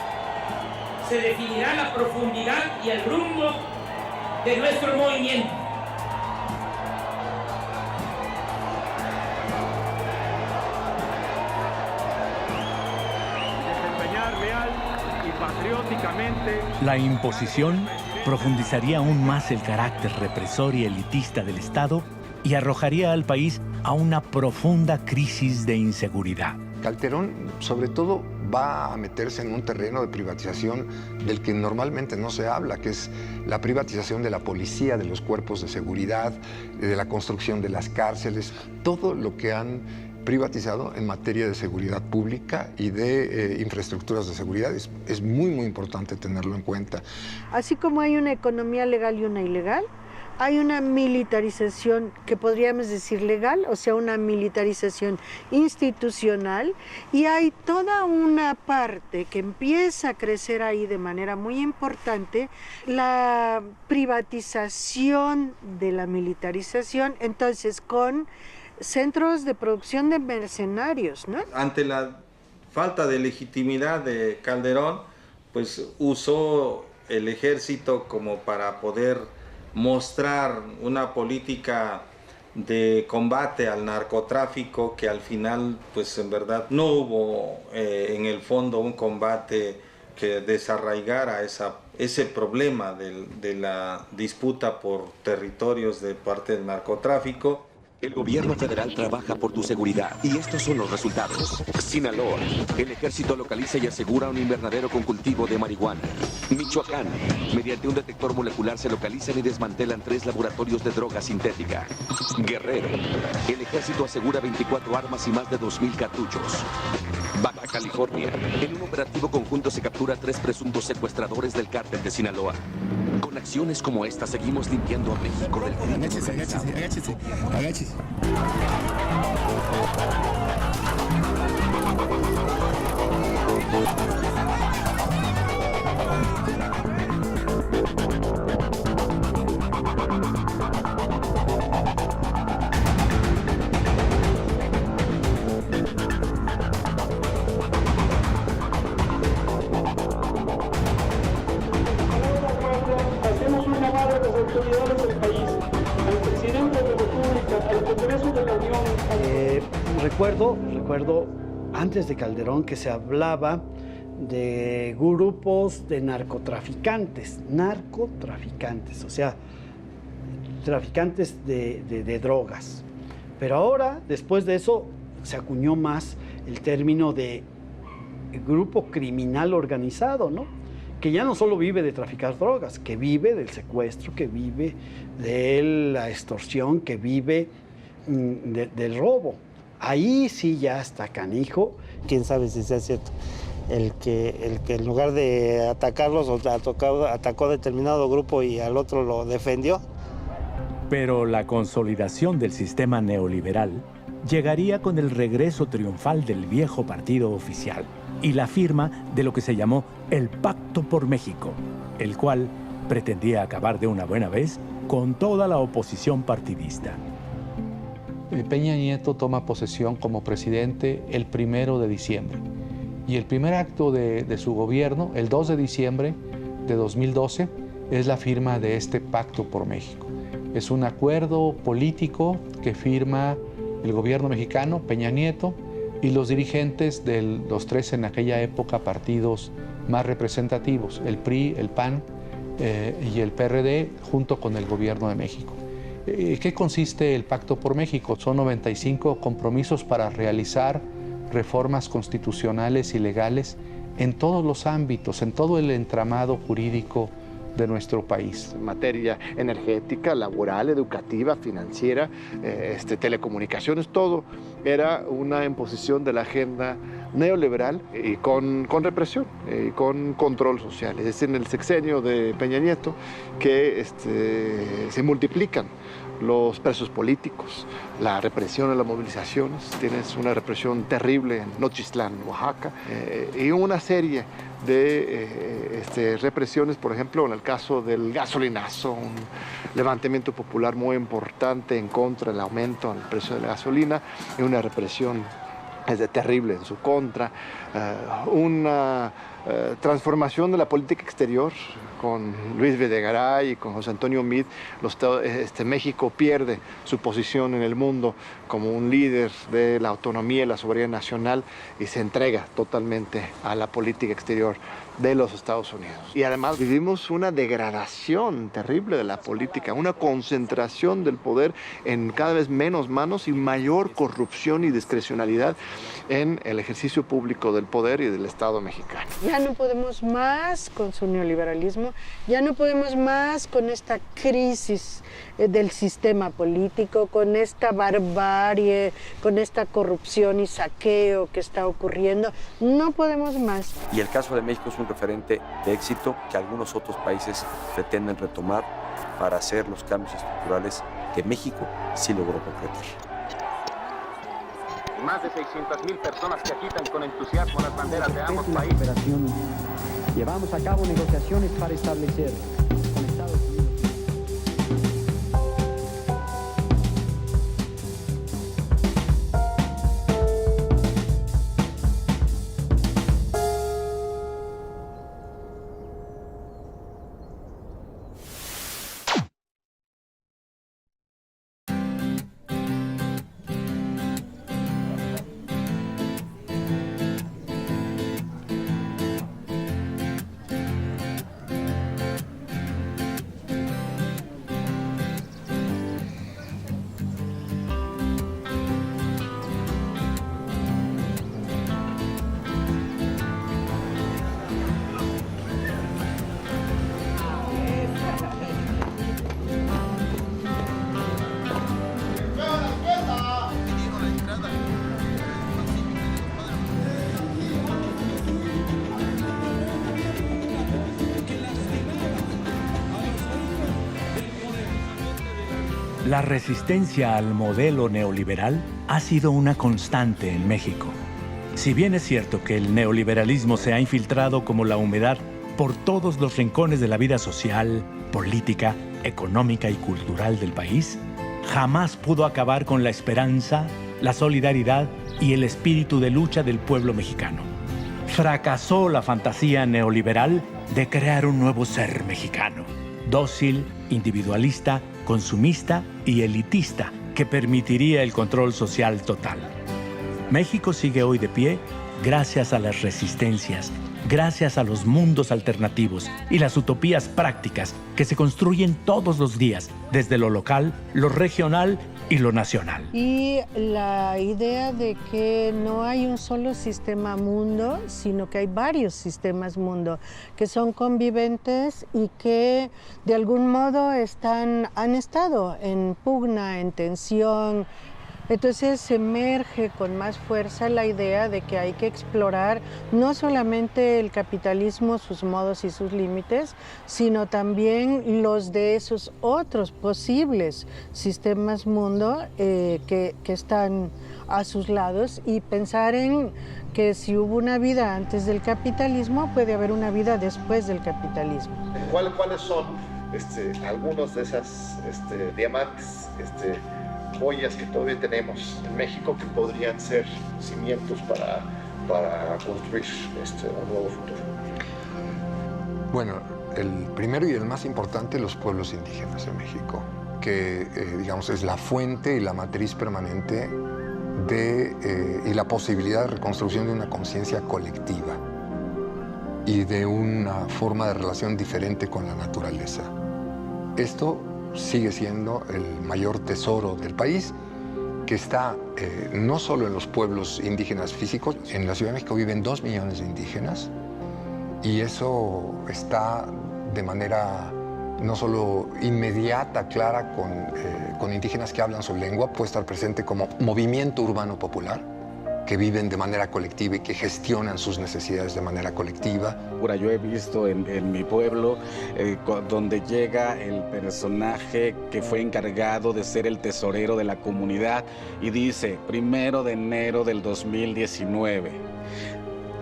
se definirá la profundidad y el rumbo de nuestro movimiento. Desempeñar leal y patrióticamente. La imposición profundizaría aún más el carácter represor y elitista del Estado y arrojaría al país a una profunda crisis de inseguridad. Calderón, sobre todo, va a meterse en un terreno de privatización del que normalmente no se habla, que es la privatización de la policía, de los cuerpos de seguridad, de la construcción de las cárceles, todo lo que han privatizado en materia de seguridad pública y de infraestructuras de seguridad. Es muy, muy importante tenerlo en cuenta. Así como hay una economía legal y una ilegal, hay una militarización que podríamos decir legal, o sea, una militarización institucional, y hay toda una parte que empieza a crecer ahí de manera muy importante, la privatización de la militarización, entonces con centros de producción de mercenarios, ¿no? Ante la falta de legitimidad de Calderón, pues usó el ejército como para poder mostrar una política de combate al narcotráfico que al final, pues en verdad no hubo en el fondo un combate que desarraigara ese problema de la disputa por territorios de parte del narcotráfico. El gobierno federal trabaja por tu seguridad y estos son los resultados. Sinaloa, el ejército localiza y asegura un invernadero con cultivo de marihuana. Michoacán, mediante un detector molecular se localizan y desmantelan 3 laboratorios de droga sintética. Guerrero, el ejército asegura 24 armas y más de 2,000 cartuchos. Baja California, en un operativo conjunto se captura 3 presuntos secuestradores del cártel de Sinaloa. Con acciones como esta seguimos limpiando a México del crimen. Agáchese. Hacemos un llamado a las autoridades del país, al presidente de la República, al Congreso de la Unión. recuerdo antes de Calderón que se hablaba de grupos de narcotraficantes, o sea, traficantes de drogas. Pero ahora, después de eso, se acuñó más el término de grupo criminal organizado, ¿no? Que ya no solo vive de traficar drogas, que vive del secuestro, que vive de la extorsión, que vive del robo. Ahí sí ya está canijo. Quién sabe si sea cierto. El que en lugar de atacarlos, atacó a determinado grupo y al otro lo defendió. Pero la consolidación del sistema neoliberal llegaría con el regreso triunfal del viejo partido oficial y la firma de lo que se llamó el Pacto por México, el cual pretendía acabar de una buena vez con toda la oposición partidista. Peña Nieto toma posesión como presidente el 1 de diciembre y el primer acto de su gobierno, el 2 de diciembre de 2012, es la firma de este Pacto por México. Es un acuerdo político que firma el gobierno mexicano, Peña Nieto, y los dirigentes de los tres en aquella época partidos más representativos, el PRI, el PAN y el PRD, junto con el gobierno de México. ¿Qué consiste el Pacto por México? Son 95 compromisos para realizar reformas constitucionales y legales en todos los ámbitos, en todo el entramado jurídico de nuestro país. En materia energética, laboral, educativa, financiera, telecomunicaciones, todo era una imposición de la agenda neoliberal y con represión, con control social. Es decir, en el sexenio de Peña Nieto que se multiplican los presos políticos, la represión a las movilizaciones, tienes una represión terrible en Nochistlán, Oaxaca, y una serie de represiones, por ejemplo, en el caso del gasolinazo, un levantamiento popular muy importante en contra del aumento del precio de la gasolina, y una represión terrible en su contra, una transformación de la política exterior con Luis Videgaray y con José Antonio Meade. México pierde su posición en el mundo como un líder de la autonomía y la soberanía nacional y se entrega totalmente a la política exterior de los Estados Unidos. Y además vivimos una degradación terrible de la política, una concentración del poder en cada vez menos manos y mayor corrupción y discrecionalidad en el ejercicio público del poder y del Estado mexicano. Ya no podemos más con su neoliberalismo, ya no podemos más con esta crisis del sistema político, con esta barbarie, con esta corrupción y saqueo que está ocurriendo. No podemos más. Y el caso de México es un referente de éxito que algunos otros países pretenden retomar para hacer los cambios estructurales que México sí logró concretar. Más de 600,000 personas que agitan con entusiasmo las banderas de ambos países. Llevamos a cabo negociaciones para establecer con Estados Unidos. La resistencia al modelo neoliberal ha sido una constante en México. Si bien es cierto que el neoliberalismo se ha infiltrado como la humedad por todos los rincones de la vida social, política, económica y cultural del país, jamás pudo acabar con la esperanza, la solidaridad y el espíritu de lucha del pueblo mexicano. Fracasó la fantasía neoliberal de crear un nuevo ser mexicano, dócil, individualista, consumista y elitista, que permitiría el control social total. México sigue hoy de pie gracias a las resistencias, gracias a los mundos alternativos y las utopías prácticas que se construyen todos los días, desde lo local, lo regional y lo nacional. Y la idea de que no hay un solo sistema mundo, sino que hay varios sistemas mundo, que son conviventes y que de algún modo han estado en pugna, en tensión. Entonces emerge con más fuerza la idea de que hay que explorar no solamente el capitalismo, sus modos y sus límites, sino también los de esos otros posibles sistemas mundo que están a sus lados, y pensar en que si hubo una vida antes del capitalismo, puede haber una vida después del capitalismo. ¿Cuáles son algunos de esas diamantes, joyas que todavía tenemos en México que podrían ser cimientos para construir un nuevo futuro? Bueno, el primero y el más importante, los pueblos indígenas en México, que digamos es la fuente y la matriz permanente y la posibilidad de reconstrucción de una conciencia colectiva y de una forma de relación diferente con la naturaleza. Esto sigue siendo el mayor tesoro del país, que está no solo en los pueblos indígenas físicos. En la Ciudad de México viven 2 millones de indígenas, y eso está de manera no solo inmediata, clara, con indígenas que hablan su lengua. Puede estar presente como movimiento urbano popular, que viven de manera colectiva y que gestionan sus necesidades de manera colectiva. Yo he visto en mi pueblo donde llega el personaje que fue encargado de ser el tesorero de la comunidad y dice, 1 de enero del 2019,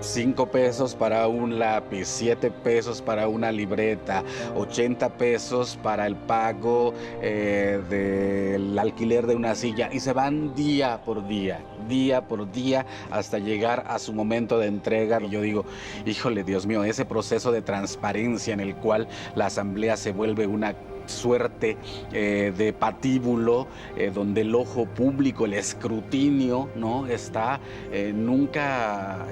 5 pesos para un lápiz, 7 pesos para una libreta, 80 pesos para el pago del alquiler de una silla, y se van día por día, hasta llegar a su momento de entrega. Y yo digo, híjole, Dios mío, ese proceso de transparencia en el cual la asamblea se vuelve una suerte de patíbulo donde el ojo público, el escrutinio, ¿no?, está nunca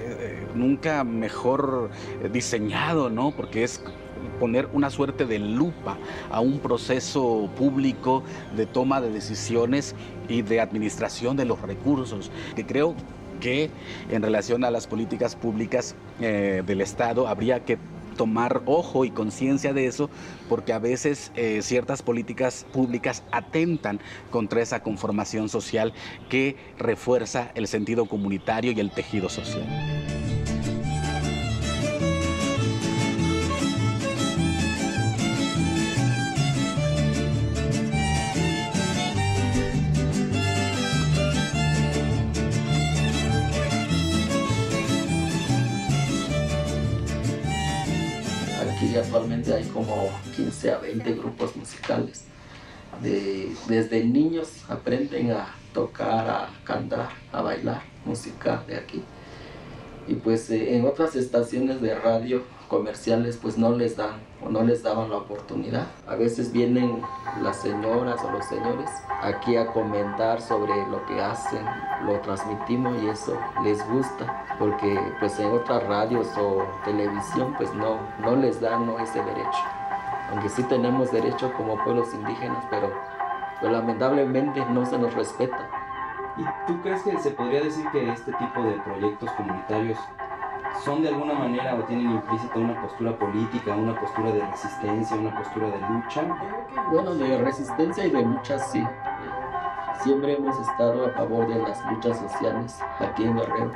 mejor diseñado, ¿no?, porque es poner una suerte de lupa a un proceso público de toma de decisiones y de administración de los recursos, que creo que en relación a las políticas públicas del Estado habría que tomar ojo y conciencia de eso, porque a veces ciertas políticas públicas atentan contra esa conformación social que refuerza el sentido comunitario y el tejido social. Aquí actualmente hay como 15 a 20 grupos musicales. Desde niños aprenden a tocar, a cantar, a bailar música de aquí. Y pues en otras estaciones de radio comerciales pues no les dan o no les daban la oportunidad. A veces vienen las señoras o los señores aquí a comentar sobre lo que hacen, lo transmitimos y eso les gusta, porque pues en otras radios o televisión pues no les dan ese derecho. Aunque sí tenemos derecho como pueblos indígenas, pero lamentablemente no se nos respeta. ¿Y tú crees que se podría decir que este tipo de proyectos comunitarios son de alguna manera o tienen implícita una postura política, una postura de resistencia, una postura de lucha? Bueno, de resistencia y de lucha sí. Siempre hemos estado a favor de las luchas sociales aquí en Guerrero.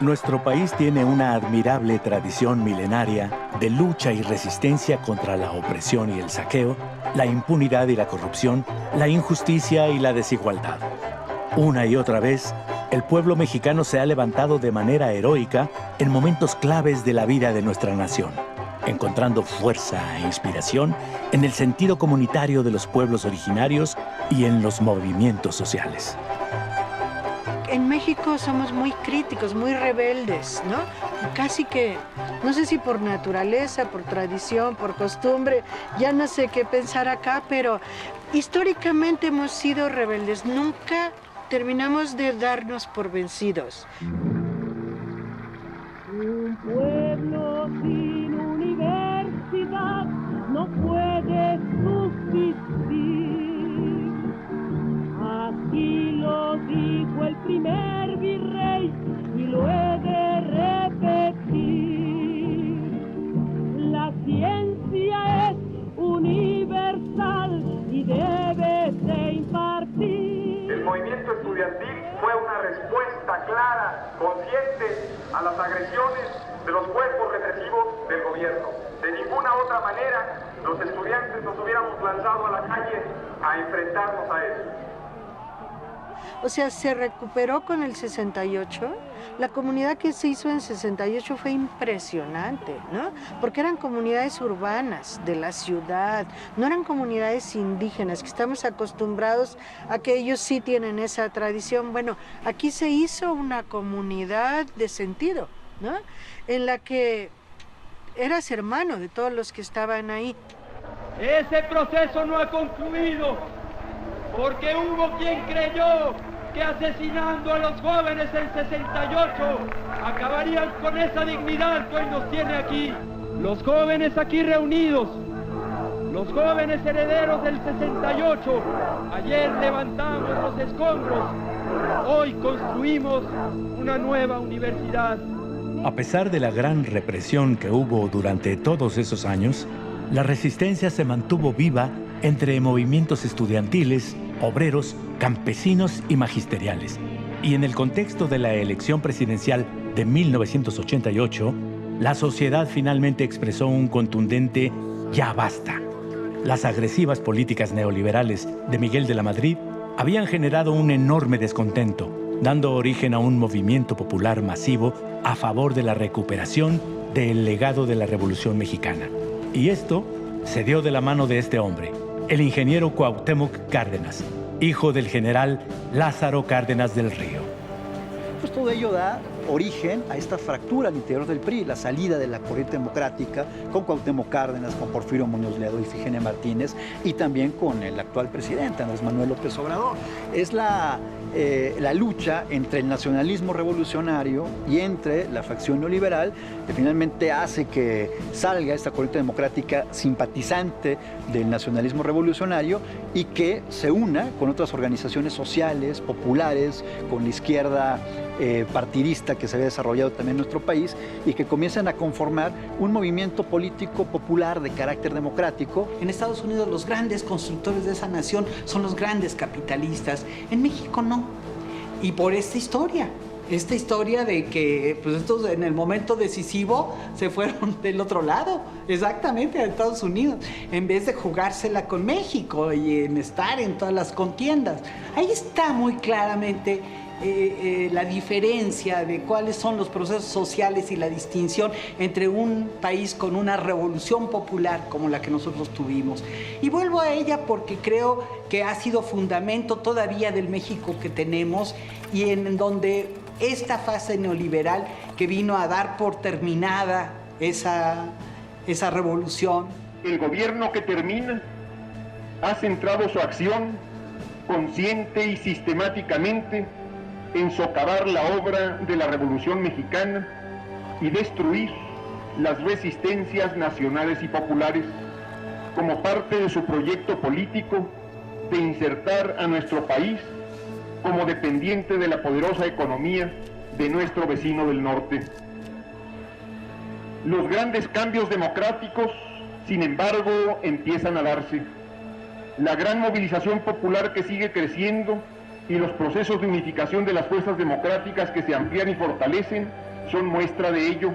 Nuestro país tiene una admirable tradición milenaria de lucha y resistencia contra la opresión y el saqueo, la impunidad y la corrupción, la injusticia y la desigualdad. Una y otra vez, el pueblo mexicano se ha levantado de manera heroica en momentos claves de la vida de nuestra nación, encontrando fuerza e inspiración en el sentido comunitario de los pueblos originarios y en los movimientos sociales. en México somos muy críticos, muy rebeldes, ¿no? Casi que, no sé si por naturaleza, por tradición, por costumbre, ya no sé qué pensar acá, pero históricamente hemos sido rebeldes. Nunca terminamos de darnos por vencidos. Un pueblo sin universidad no puede subsistir. Así lo dijo el primer virrey y lo he de repetir. La ciencia es universal y debe de impartir. El movimiento estudiantil fue una respuesta clara, consciente a las agresiones de los cuerpos represivos del gobierno. De ninguna otra manera los estudiantes nos hubiéramos lanzado a la calle a enfrentarnos a eso. O sea, se recuperó con el 68. La comunidad que se hizo en 68 fue impresionante, ¿no? Porque eran comunidades urbanas de la ciudad, no eran comunidades indígenas, que estamos acostumbrados a que ellos sí tienen esa tradición. Bueno, aquí se hizo una comunidad de sentido, ¿no? En la que eras hermano de todos los que estaban ahí. Ese proceso no ha concluido, porque hubo quien creyó que asesinando a los jóvenes en 68 acabarían con esa dignidad que hoy nos tiene aquí. Los jóvenes aquí reunidos, los jóvenes herederos del 68, ayer levantamos los escombros, hoy construimos una nueva universidad. A pesar de la gran represión que hubo durante todos esos años, la resistencia se mantuvo viva entre movimientos estudiantiles, obreros, campesinos y magisteriales. Y en el contexto de la elección presidencial de 1988, la sociedad finalmente expresó un contundente «ya basta». Las agresivas políticas neoliberales de Miguel de la Madrid habían generado un enorme descontento, dando origen a un movimiento popular masivo a favor de la recuperación del legado de la Revolución Mexicana. Y esto se dio de la mano de este hombre, el ingeniero Cuauhtémoc Cárdenas, hijo del general Lázaro Cárdenas del Río. Pues todo ello da origen a esta fractura al interior del PRI, la salida de la corriente democrática con Cuauhtémoc Cárdenas, con Porfirio Muñoz Ledo y Ifigenia Martínez, y también con el actual presidente, Andrés Manuel López Obrador. Es la lucha entre el nacionalismo revolucionario y entre la facción neoliberal que finalmente hace que salga esta corriente democrática simpatizante del nacionalismo revolucionario y que se una con otras organizaciones sociales, populares, con la izquierda partidista que se había desarrollado también en nuestro país y que comienzan a conformar un movimiento político popular de carácter democrático. En Estados Unidos los grandes constructores de esa nación son los grandes capitalistas. En México no. Y por esta historia de que pues estos en el momento decisivo se fueron del otro lado, exactamente, a Estados Unidos, en vez de jugársela con México y en estar en todas las contiendas. Ahí está muy claramente la diferencia de cuáles son los procesos sociales y la distinción entre un país con una revolución popular como la que nosotros tuvimos. Y vuelvo a ella porque creo que ha sido fundamento todavía del México que tenemos y en donde esta fase neoliberal que vino a dar por terminada esa revolución. El gobierno que termina ha centrado su acción consciente y sistemáticamente en socavar la obra de la Revolución Mexicana y destruir las resistencias nacionales y populares como parte de su proyecto político de insertar a nuestro país como dependiente de la poderosa economía de nuestro vecino del norte. Los grandes cambios democráticos, sin embargo, empiezan a darse. La gran movilización popular que sigue creciendo y los procesos de unificación de las fuerzas democráticas que se amplían y fortalecen son muestra de ello,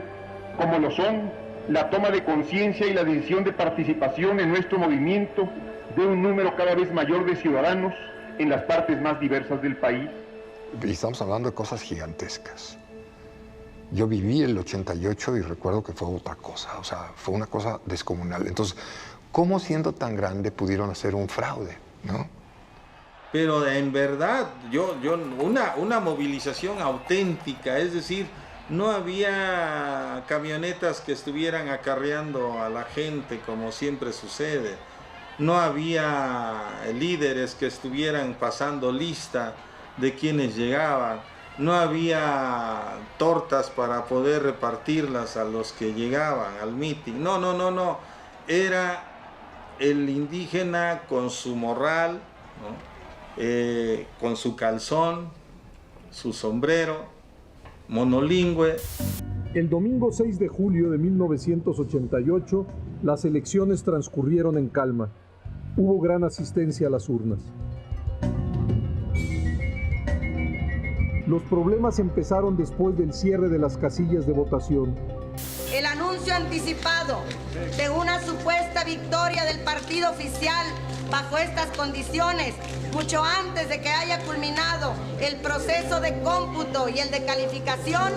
como lo son la toma de conciencia y la decisión de participación en nuestro movimiento de un número cada vez mayor de ciudadanos en las partes más diversas del país. Y estamos hablando de cosas gigantescas. Yo viví el 88 y recuerdo que fue otra cosa, o sea, fue una cosa descomunal. Entonces, ¿cómo siendo tan grande pudieron hacer un fraude, no? pero en verdad, una movilización auténtica, es decir, no había camionetas que estuvieran acarreando a la gente como siempre sucede, no había líderes que estuvieran pasando lista de quienes llegaban, no había tortas para poder repartirlas a los que llegaban al mitin, no, era el indígena con su morral, ¿no? Con su calzón, su sombrero, monolingüe. El domingo 6 de julio de 1988, las elecciones transcurrieron en calma. Hubo gran asistencia a las urnas. Los problemas empezaron después del cierre de las casillas de votación. El anuncio anticipado de una supuesta victoria del partido oficial bajo estas condiciones, mucho antes de que haya culminado el proceso de cómputo y el de calificación,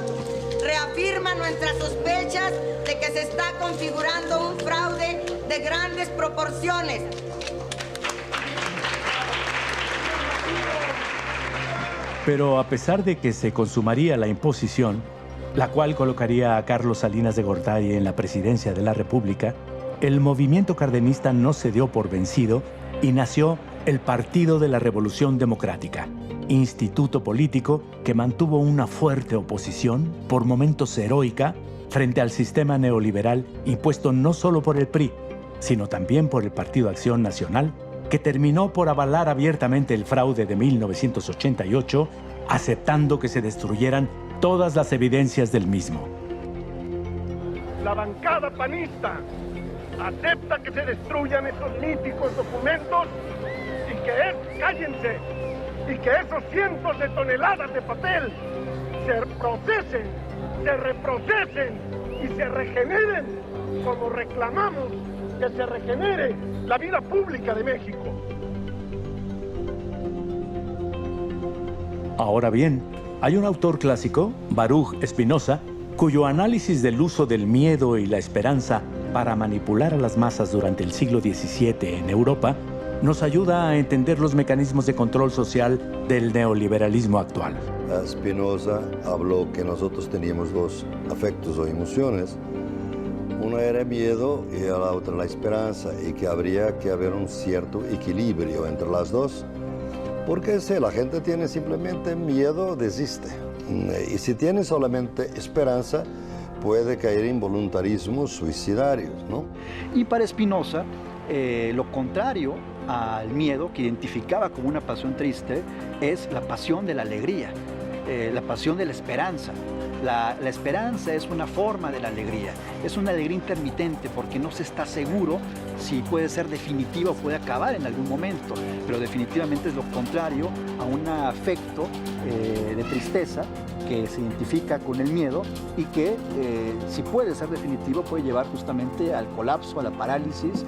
reafirma nuestras sospechas de que se está configurando un fraude de grandes proporciones. Pero a pesar de que se consumaría la imposición, la cual colocaría a Carlos Salinas de Gortari en la presidencia de la República, el movimiento cardenista no se dio por vencido y nació el Partido de la Revolución Democrática, instituto político que mantuvo una fuerte oposición, por momentos heroica, frente al sistema neoliberal impuesto no solo por el PRI, sino también por el Partido Acción Nacional, que terminó por avalar abiertamente el fraude de 1988, aceptando que se destruyeran todas las evidencias del mismo. La bancada panista acepta que se destruyan esos míticos documentos cállense, y que esos cientos de toneladas de papel se procesen, se reprocesen y se regeneren como reclamamos que se regenere la vida pública de México. Ahora bien, hay un autor clásico, Baruch Spinoza, cuyo análisis del uso del miedo y la esperanza para manipular a las masas durante el siglo XVII en Europa nos ayuda a entender los mecanismos de control social del neoliberalismo actual. Spinoza habló que nosotros teníamos dos afectos o emociones. Una era miedo y la otra la esperanza, y que habría que haber un cierto equilibrio entre las dos, porque si la gente tiene simplemente miedo, desiste. Y si tiene solamente esperanza, puede caer en voluntarismos suicidarios, ¿no? Y para Spinoza, lo contrario al miedo, que identificaba como una pasión triste, es la pasión de la alegría, la pasión de la esperanza. La esperanza es una forma de la alegría, es una alegría intermitente porque no se está seguro si puede ser definitiva o puede acabar en algún momento, pero definitivamente es lo contrario a un afecto de tristeza que se identifica con el miedo y que si puede ser definitivo puede llevar justamente al colapso, a la parálisis.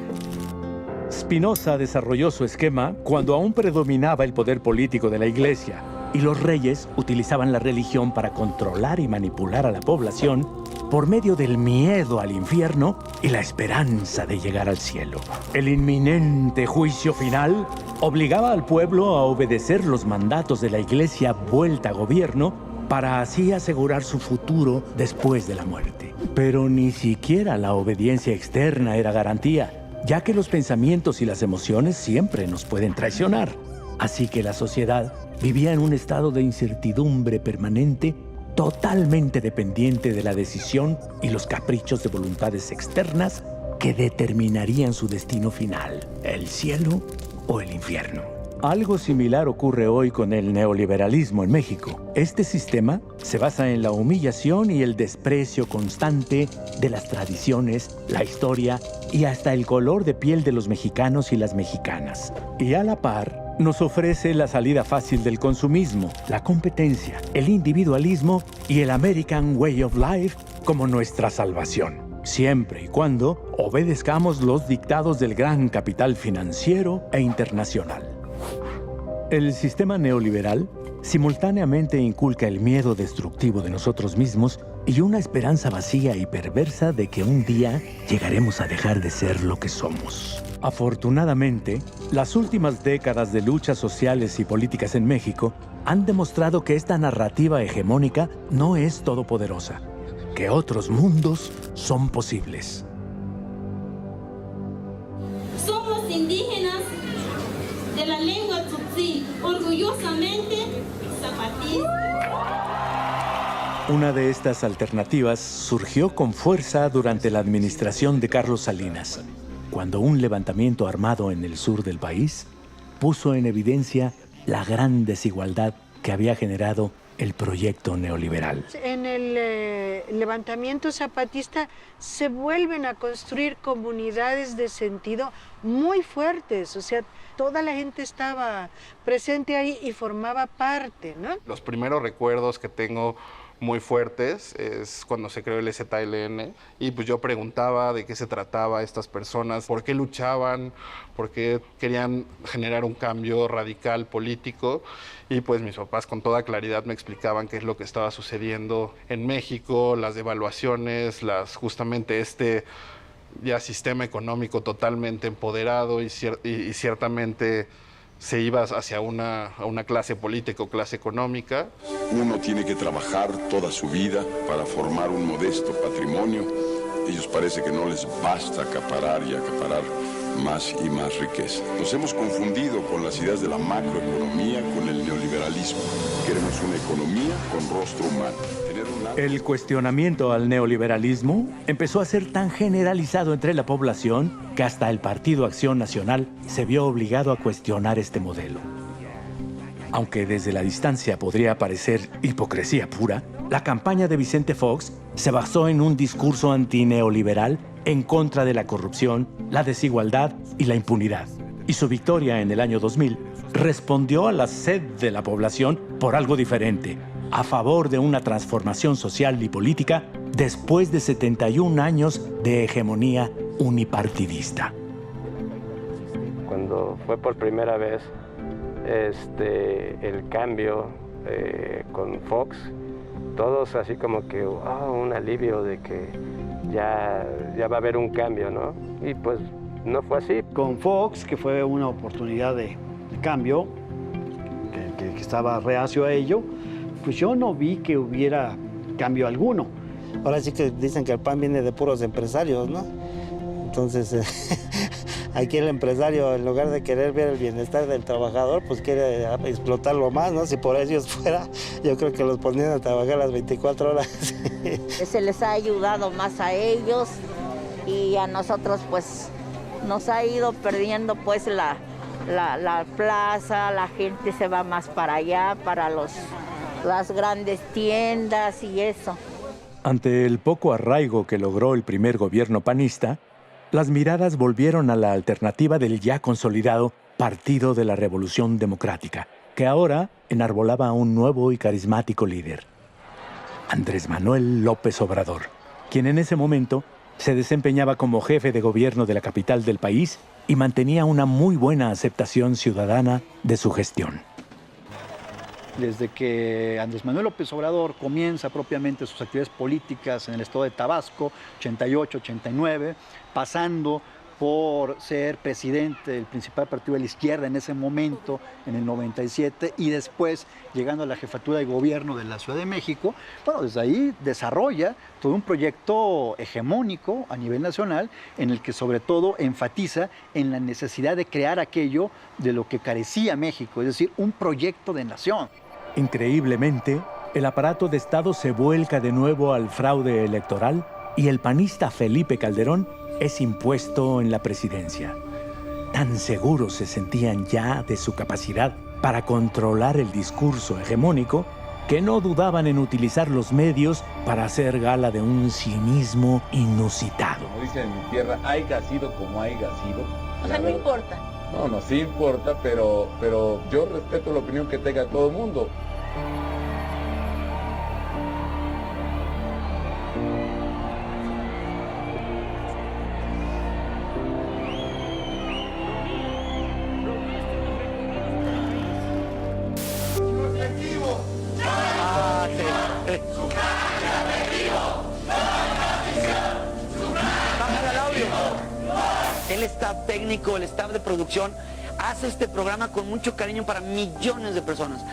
Spinoza desarrolló su esquema cuando aún predominaba el poder político de la Iglesia y los reyes utilizaban la religión para controlar y manipular a la población por medio del miedo al infierno y la esperanza de llegar al cielo. El inminente juicio final obligaba al pueblo a obedecer los mandatos de la Iglesia vuelta a gobierno para así asegurar su futuro después de la muerte. Pero ni siquiera la obediencia externa era garantía, ya que los pensamientos y las emociones siempre nos pueden traicionar. Así que la sociedad vivía en un estado de incertidumbre permanente, totalmente dependiente de la decisión y los caprichos de voluntades externas que determinarían su destino final, el cielo o el infierno. Algo similar ocurre hoy con el neoliberalismo en México. Este sistema se basa en la humillación y el desprecio constante de las tradiciones, la historia y hasta el color de piel de los mexicanos y las mexicanas. Y a la par, nos ofrece la salida fácil del consumismo, la competencia, el individualismo y el American Way of Life como nuestra salvación, siempre y cuando obedezcamos los dictados del gran capital financiero e internacional. El sistema neoliberal simultáneamente inculca el miedo destructivo de nosotros mismos y una esperanza vacía y perversa de que un día llegaremos a dejar de ser lo que somos. Afortunadamente, las últimas décadas de luchas sociales y políticas en México han demostrado que esta narrativa hegemónica no es todopoderosa, que otros mundos son posibles. Somos indígenas de la lengua tzotzil, orgullosamente zapatistas. Una de estas alternativas surgió con fuerza durante la administración de Carlos Salinas, cuando un levantamiento armado en el sur del país puso en evidencia la gran desigualdad que había generado el proyecto neoliberal. En el levantamiento zapatista se vuelven a construir comunidades de sentido muy fuertes, o sea, toda la gente estaba presente ahí y formaba parte, ¿no? Los primeros recuerdos que tengo muy fuertes es cuando se creó el ZLN y pues yo preguntaba de qué se trataba estas personas, por qué luchaban, por qué querían generar un cambio radical político y pues mis papás con toda claridad me explicaban qué es lo que estaba sucediendo en México, las devaluaciones, justamente este ya sistema económico totalmente empoderado y ciertamente se iba hacia una clase política o clase económica. Uno tiene que trabajar toda su vida para formar un modesto patrimonio. Ellos parece que no les basta acaparar y acaparar más y más riqueza. Nos hemos confundido con las ideas de la macroeconomía, con el neoliberalismo. Queremos una economía con rostro humano. El cuestionamiento al neoliberalismo empezó a ser tan generalizado entre la población que hasta el Partido Acción Nacional se vio obligado a cuestionar este modelo. Aunque desde la distancia podría parecer hipocresía pura, la campaña de Vicente Fox se basó en un discurso antineoliberal en contra de la corrupción, la desigualdad y la impunidad. Y su victoria en el año 2000 respondió a la sed de la población por algo diferente, a favor de una transformación social y política después de 71 años de hegemonía unipartidista. Cuando fue por primera vez el cambio con Fox, todos así como que un alivio de que ya va a haber un cambio, ¿no? Y pues no fue así. Con Fox, que fue una oportunidad de cambio, que estaba reacio a ello, pues yo no vi que hubiera cambio alguno. Ahora sí que dicen que el PAN viene de puros empresarios, ¿no? Entonces, aquí el empresario, en lugar de querer ver el bienestar del trabajador, pues quiere explotarlo más, ¿no? Si por ellos fuera, yo creo que los ponían a trabajar las 24 horas. Se les ha ayudado más a ellos y a nosotros, pues, nos ha ido perdiendo, pues, la plaza, la gente se va más para allá, para las grandes tiendas y eso. Ante el poco arraigo que logró el primer gobierno panista, las miradas volvieron a la alternativa del ya consolidado Partido de la Revolución Democrática, que ahora enarbolaba a un nuevo y carismático líder, Andrés Manuel López Obrador, quien en ese momento se desempeñaba como jefe de gobierno de la capital del país y mantenía una muy buena aceptación ciudadana de su gestión. Desde que Andrés Manuel López Obrador comienza propiamente sus actividades políticas en el estado de Tabasco, 88, 89, pasando por ser presidente del principal partido de la izquierda en ese momento, en el 97, y después llegando a la jefatura de gobierno de la Ciudad de México, bueno, desde ahí desarrolla todo un proyecto hegemónico a nivel nacional, en el que sobre todo enfatiza en la necesidad de crear aquello de lo que carecía México, es decir, un proyecto de nación. Increíblemente, el aparato de Estado se vuelca de nuevo al fraude electoral y el panista Felipe Calderón es impuesto en la presidencia. Tan seguros se sentían ya de su capacidad para controlar el discurso hegemónico que no dudaban en utilizar los medios para hacer gala de un cinismo inusitado. Como dicen en mi tierra, haiga sido como haiga sido. O sea, no importa. No, sí importa, pero yo respeto la opinión que tenga todo el mundo. el staff técnico, el staff de producción, hace este programa con mucho cariño para millones de personas.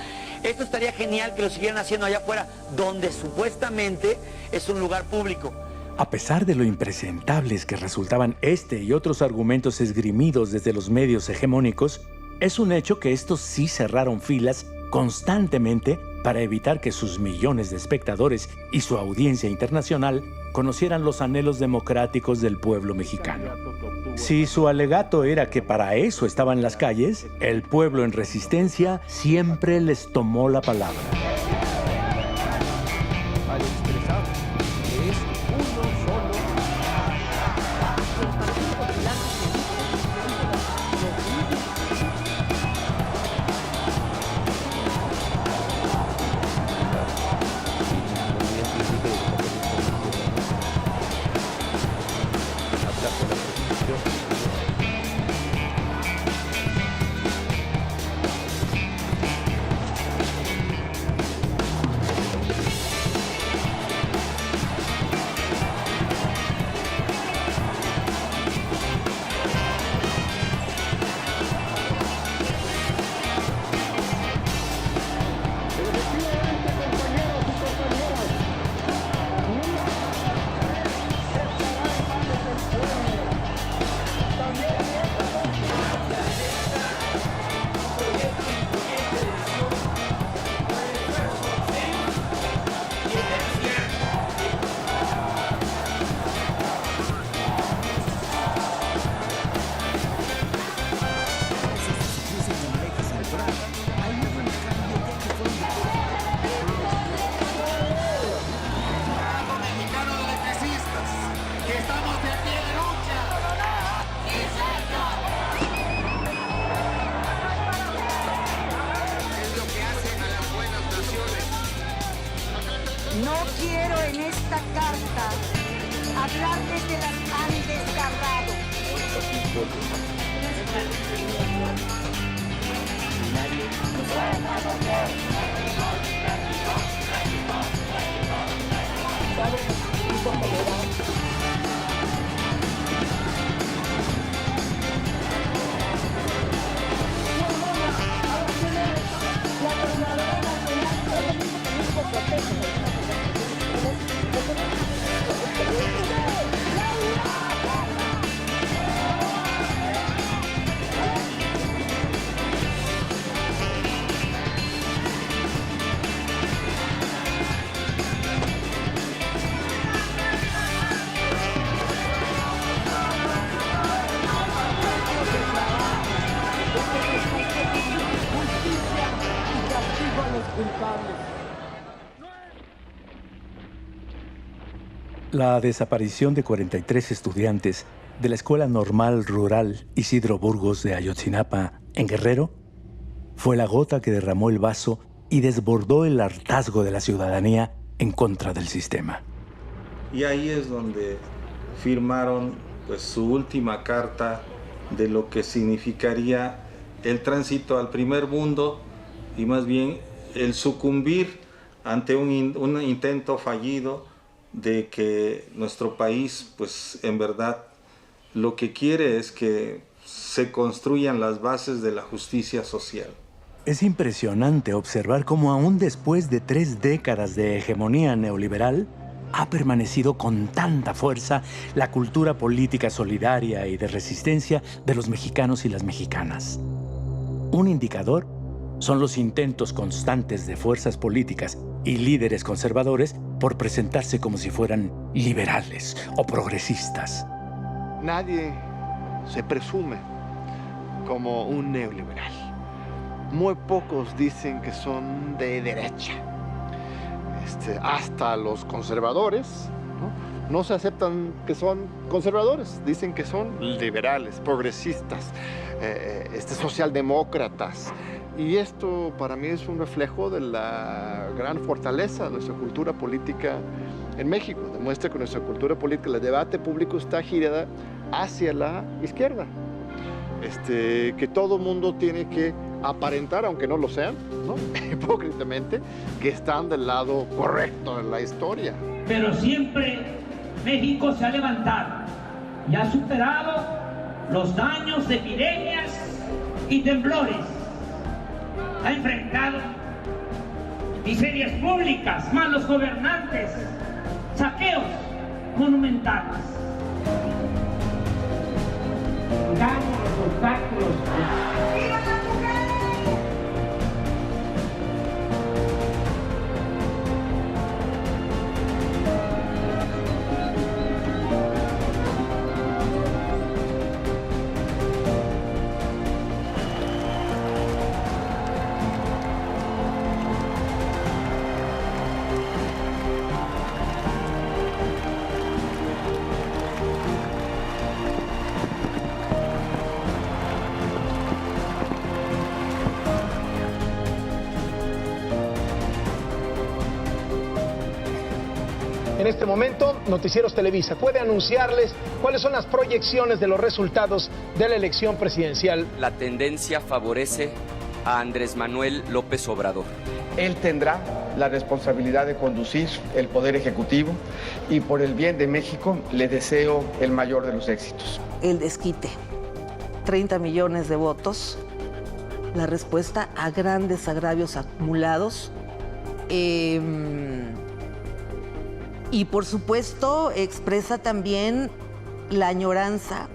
Esto estaría genial que lo siguieran haciendo allá afuera, donde supuestamente es un lugar público. A pesar de lo impresentables que resultaban este y otros argumentos esgrimidos desde los medios hegemónicos, es un hecho que estos sí cerraron filas constantemente para evitar que sus millones de espectadores y su audiencia internacional conocieran los anhelos democráticos del pueblo mexicano. Si su alegato era que para eso estaban las calles, el pueblo en resistencia siempre les tomó la palabra. No quiero en esta carta hablarles de las han desgarrado. La desaparición de 43 estudiantes de la Escuela Normal Rural Isidro Burgos de Ayotzinapa, en Guerrero, fue la gota que derramó el vaso y desbordó el hartazgo de la ciudadanía en contra del sistema. Y ahí es donde firmaron pues, su última carta de lo que significaría el tránsito al primer mundo y más bien el sucumbir ante un intento fallido de que nuestro país, pues en verdad, lo que quiere es que se construyan las bases de la justicia social. Es impresionante observar cómo aún después de 3 décadas de hegemonía neoliberal, ha permanecido con tanta fuerza la cultura política solidaria y de resistencia de los mexicanos y las mexicanas. Un indicador son los intentos constantes de fuerzas políticas y líderes conservadores por presentarse como si fueran liberales o progresistas. Nadie se presume como un neoliberal. Muy pocos dicen que son de derecha. Hasta los conservadores no se aceptan que son conservadores, dicen que son liberales, progresistas, socialdemócratas. Y esto para mí es un reflejo de la gran fortaleza de nuestra cultura política en México. Demuestra que nuestra cultura política, el debate público está girada hacia la izquierda. Que todo mundo tiene que aparentar, aunque no lo sean, ¿no? Hipócritamente, que están del lado correcto en la historia. Pero siempre México se ha levantado y ha superado los daños de epidemias y temblores. Ha enfrentado miserias públicas, malos gobernantes, saqueos monumentales. Cuidamos los obstáculos. ¡Viva la mujer! En este momento, Noticieros Televisa puede anunciarles cuáles son las proyecciones de los resultados de la elección presidencial. La tendencia favorece a Andrés Manuel López Obrador. Él tendrá la responsabilidad de conducir el Poder Ejecutivo y por el bien de México le deseo el mayor de los éxitos. El desquite, 30 millones de votos, la respuesta a grandes agravios acumulados. Y por supuesto expresa también la añoranza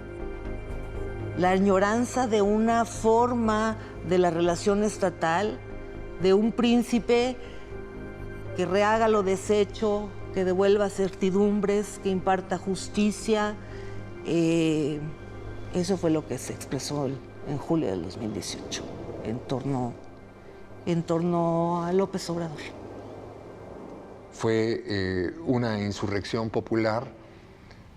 de una forma de la relación estatal, de un príncipe que rehaga lo deshecho, que devuelva certidumbres, que imparta justicia. Eso fue lo que se expresó en julio del 2018 en torno a López Obrador. Fue una insurrección popular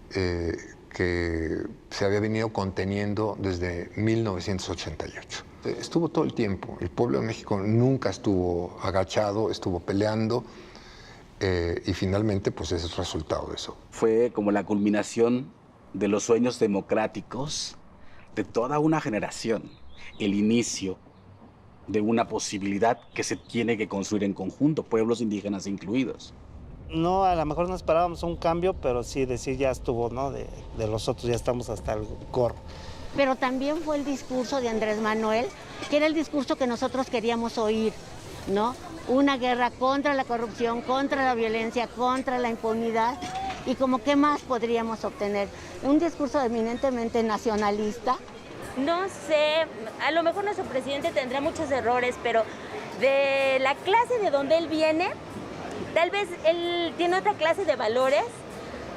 que se había venido conteniendo desde 1988. Estuvo todo el tiempo. El pueblo de México nunca estuvo agachado, estuvo peleando y finalmente pues ese es el resultado de eso. Fue como la culminación de los sueños democráticos de toda una generación, el inicio de una posibilidad que se tiene que construir en conjunto, pueblos indígenas incluidos. No, a lo mejor no esperábamos un cambio, pero sí decir ya estuvo, ¿no? De los otros ya estamos hasta el gorro. Pero también fue el discurso de Andrés Manuel, que era el discurso que nosotros queríamos oír, ¿no? Una guerra contra la corrupción, contra la violencia, contra la impunidad. Y como, ¿qué más podríamos obtener? Un discurso eminentemente nacionalista. No sé, a lo mejor nuestro presidente tendrá muchos errores, pero de la clase de donde él viene, tal vez él tiene otra clase de valores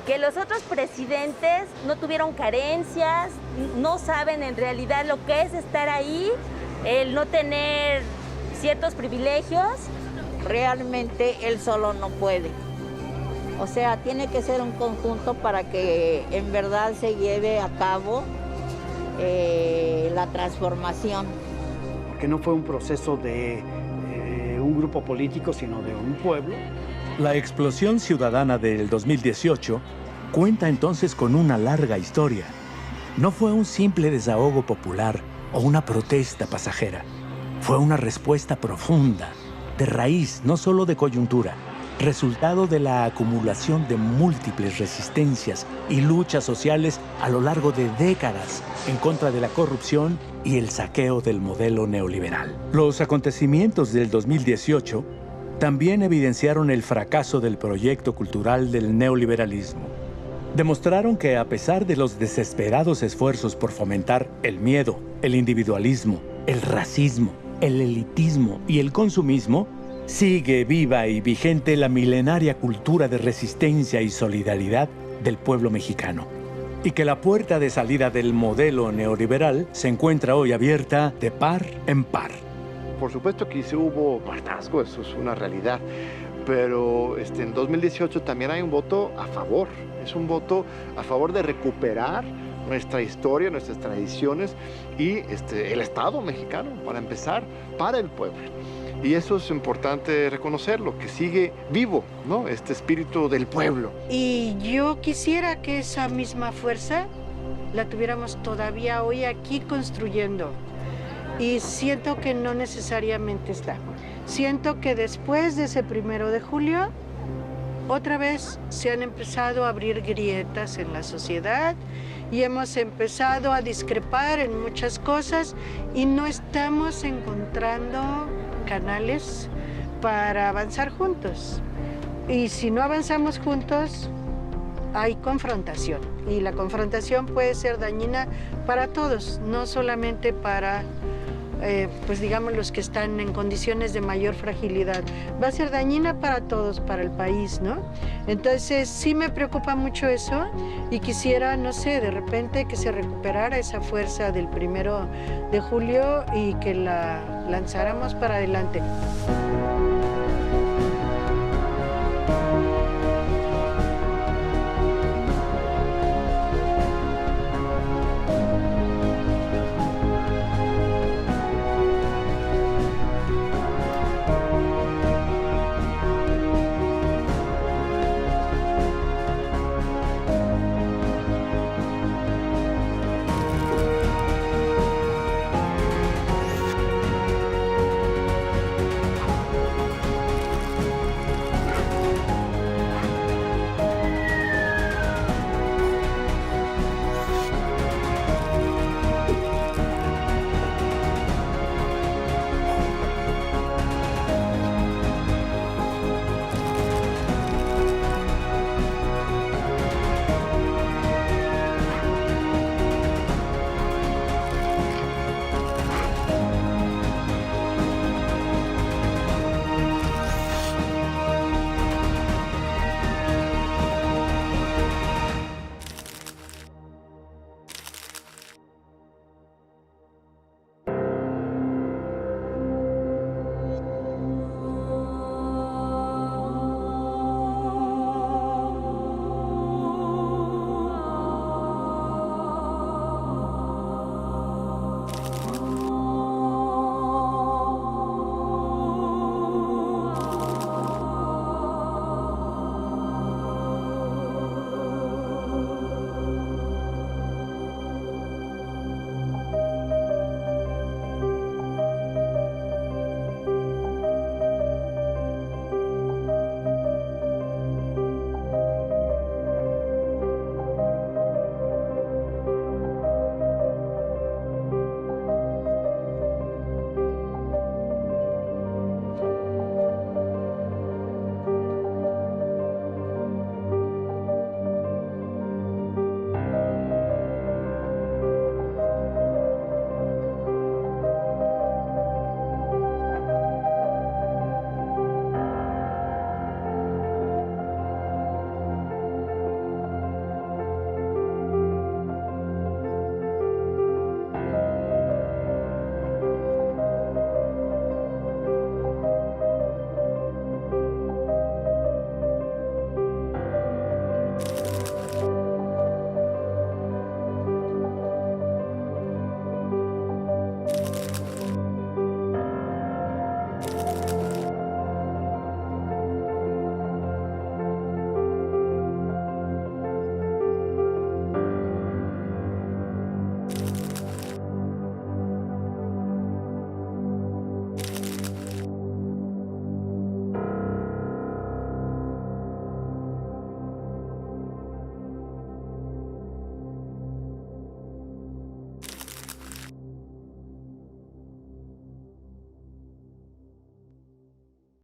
que los otros presidentes no tuvieron carencias, no saben en realidad lo que es estar ahí, el no tener ciertos privilegios. Realmente él solo no puede. O sea, tiene que ser un conjunto para que en verdad se lleve a cabo la transformación. Porque no fue un proceso de un grupo político, sino de un pueblo. La explosión ciudadana del 2018 cuenta entonces con una larga historia. No fue un simple desahogo popular o una protesta pasajera. Fue una respuesta profunda, de raíz, no solo de coyuntura, resultado de la acumulación de múltiples resistencias y luchas sociales a lo largo de décadas en contra de la corrupción y el saqueo del modelo neoliberal. Los acontecimientos del 2018 también evidenciaron el fracaso del proyecto cultural del neoliberalismo. Demostraron que a pesar de los desesperados esfuerzos por fomentar el miedo, el individualismo, el racismo, el elitismo y el consumismo, sigue viva y vigente la milenaria cultura de resistencia y solidaridad del pueblo mexicano. Y que la puerta de salida del modelo neoliberal se encuentra hoy abierta de par en par. Por supuesto que sí hubo hartazgo, eso es una realidad, pero en 2018 también hay un voto a favor. Es un voto a favor de recuperar nuestra historia, nuestras tradiciones y el Estado mexicano, para empezar, para el pueblo. Y eso es importante reconocerlo, que sigue vivo, ¿no? Este espíritu del pueblo. Y yo quisiera que esa misma fuerza la tuviéramos todavía hoy aquí construyendo. Y siento que no necesariamente está. Siento que después de ese 1 de julio otra vez se han empezado a abrir grietas en la sociedad y hemos empezado a discrepar en muchas cosas y no estamos encontrando canales para avanzar juntos. Y si no avanzamos juntos, hay confrontación. Y la confrontación puede ser dañina para todos, no solamente para pues digamos los que están en condiciones de mayor fragilidad. Va a ser dañina para todos, para el país, ¿no? Entonces sí me preocupa mucho eso y quisiera, no sé, de repente que se recuperara esa fuerza del 1 de julio y que la lanzáramos para adelante.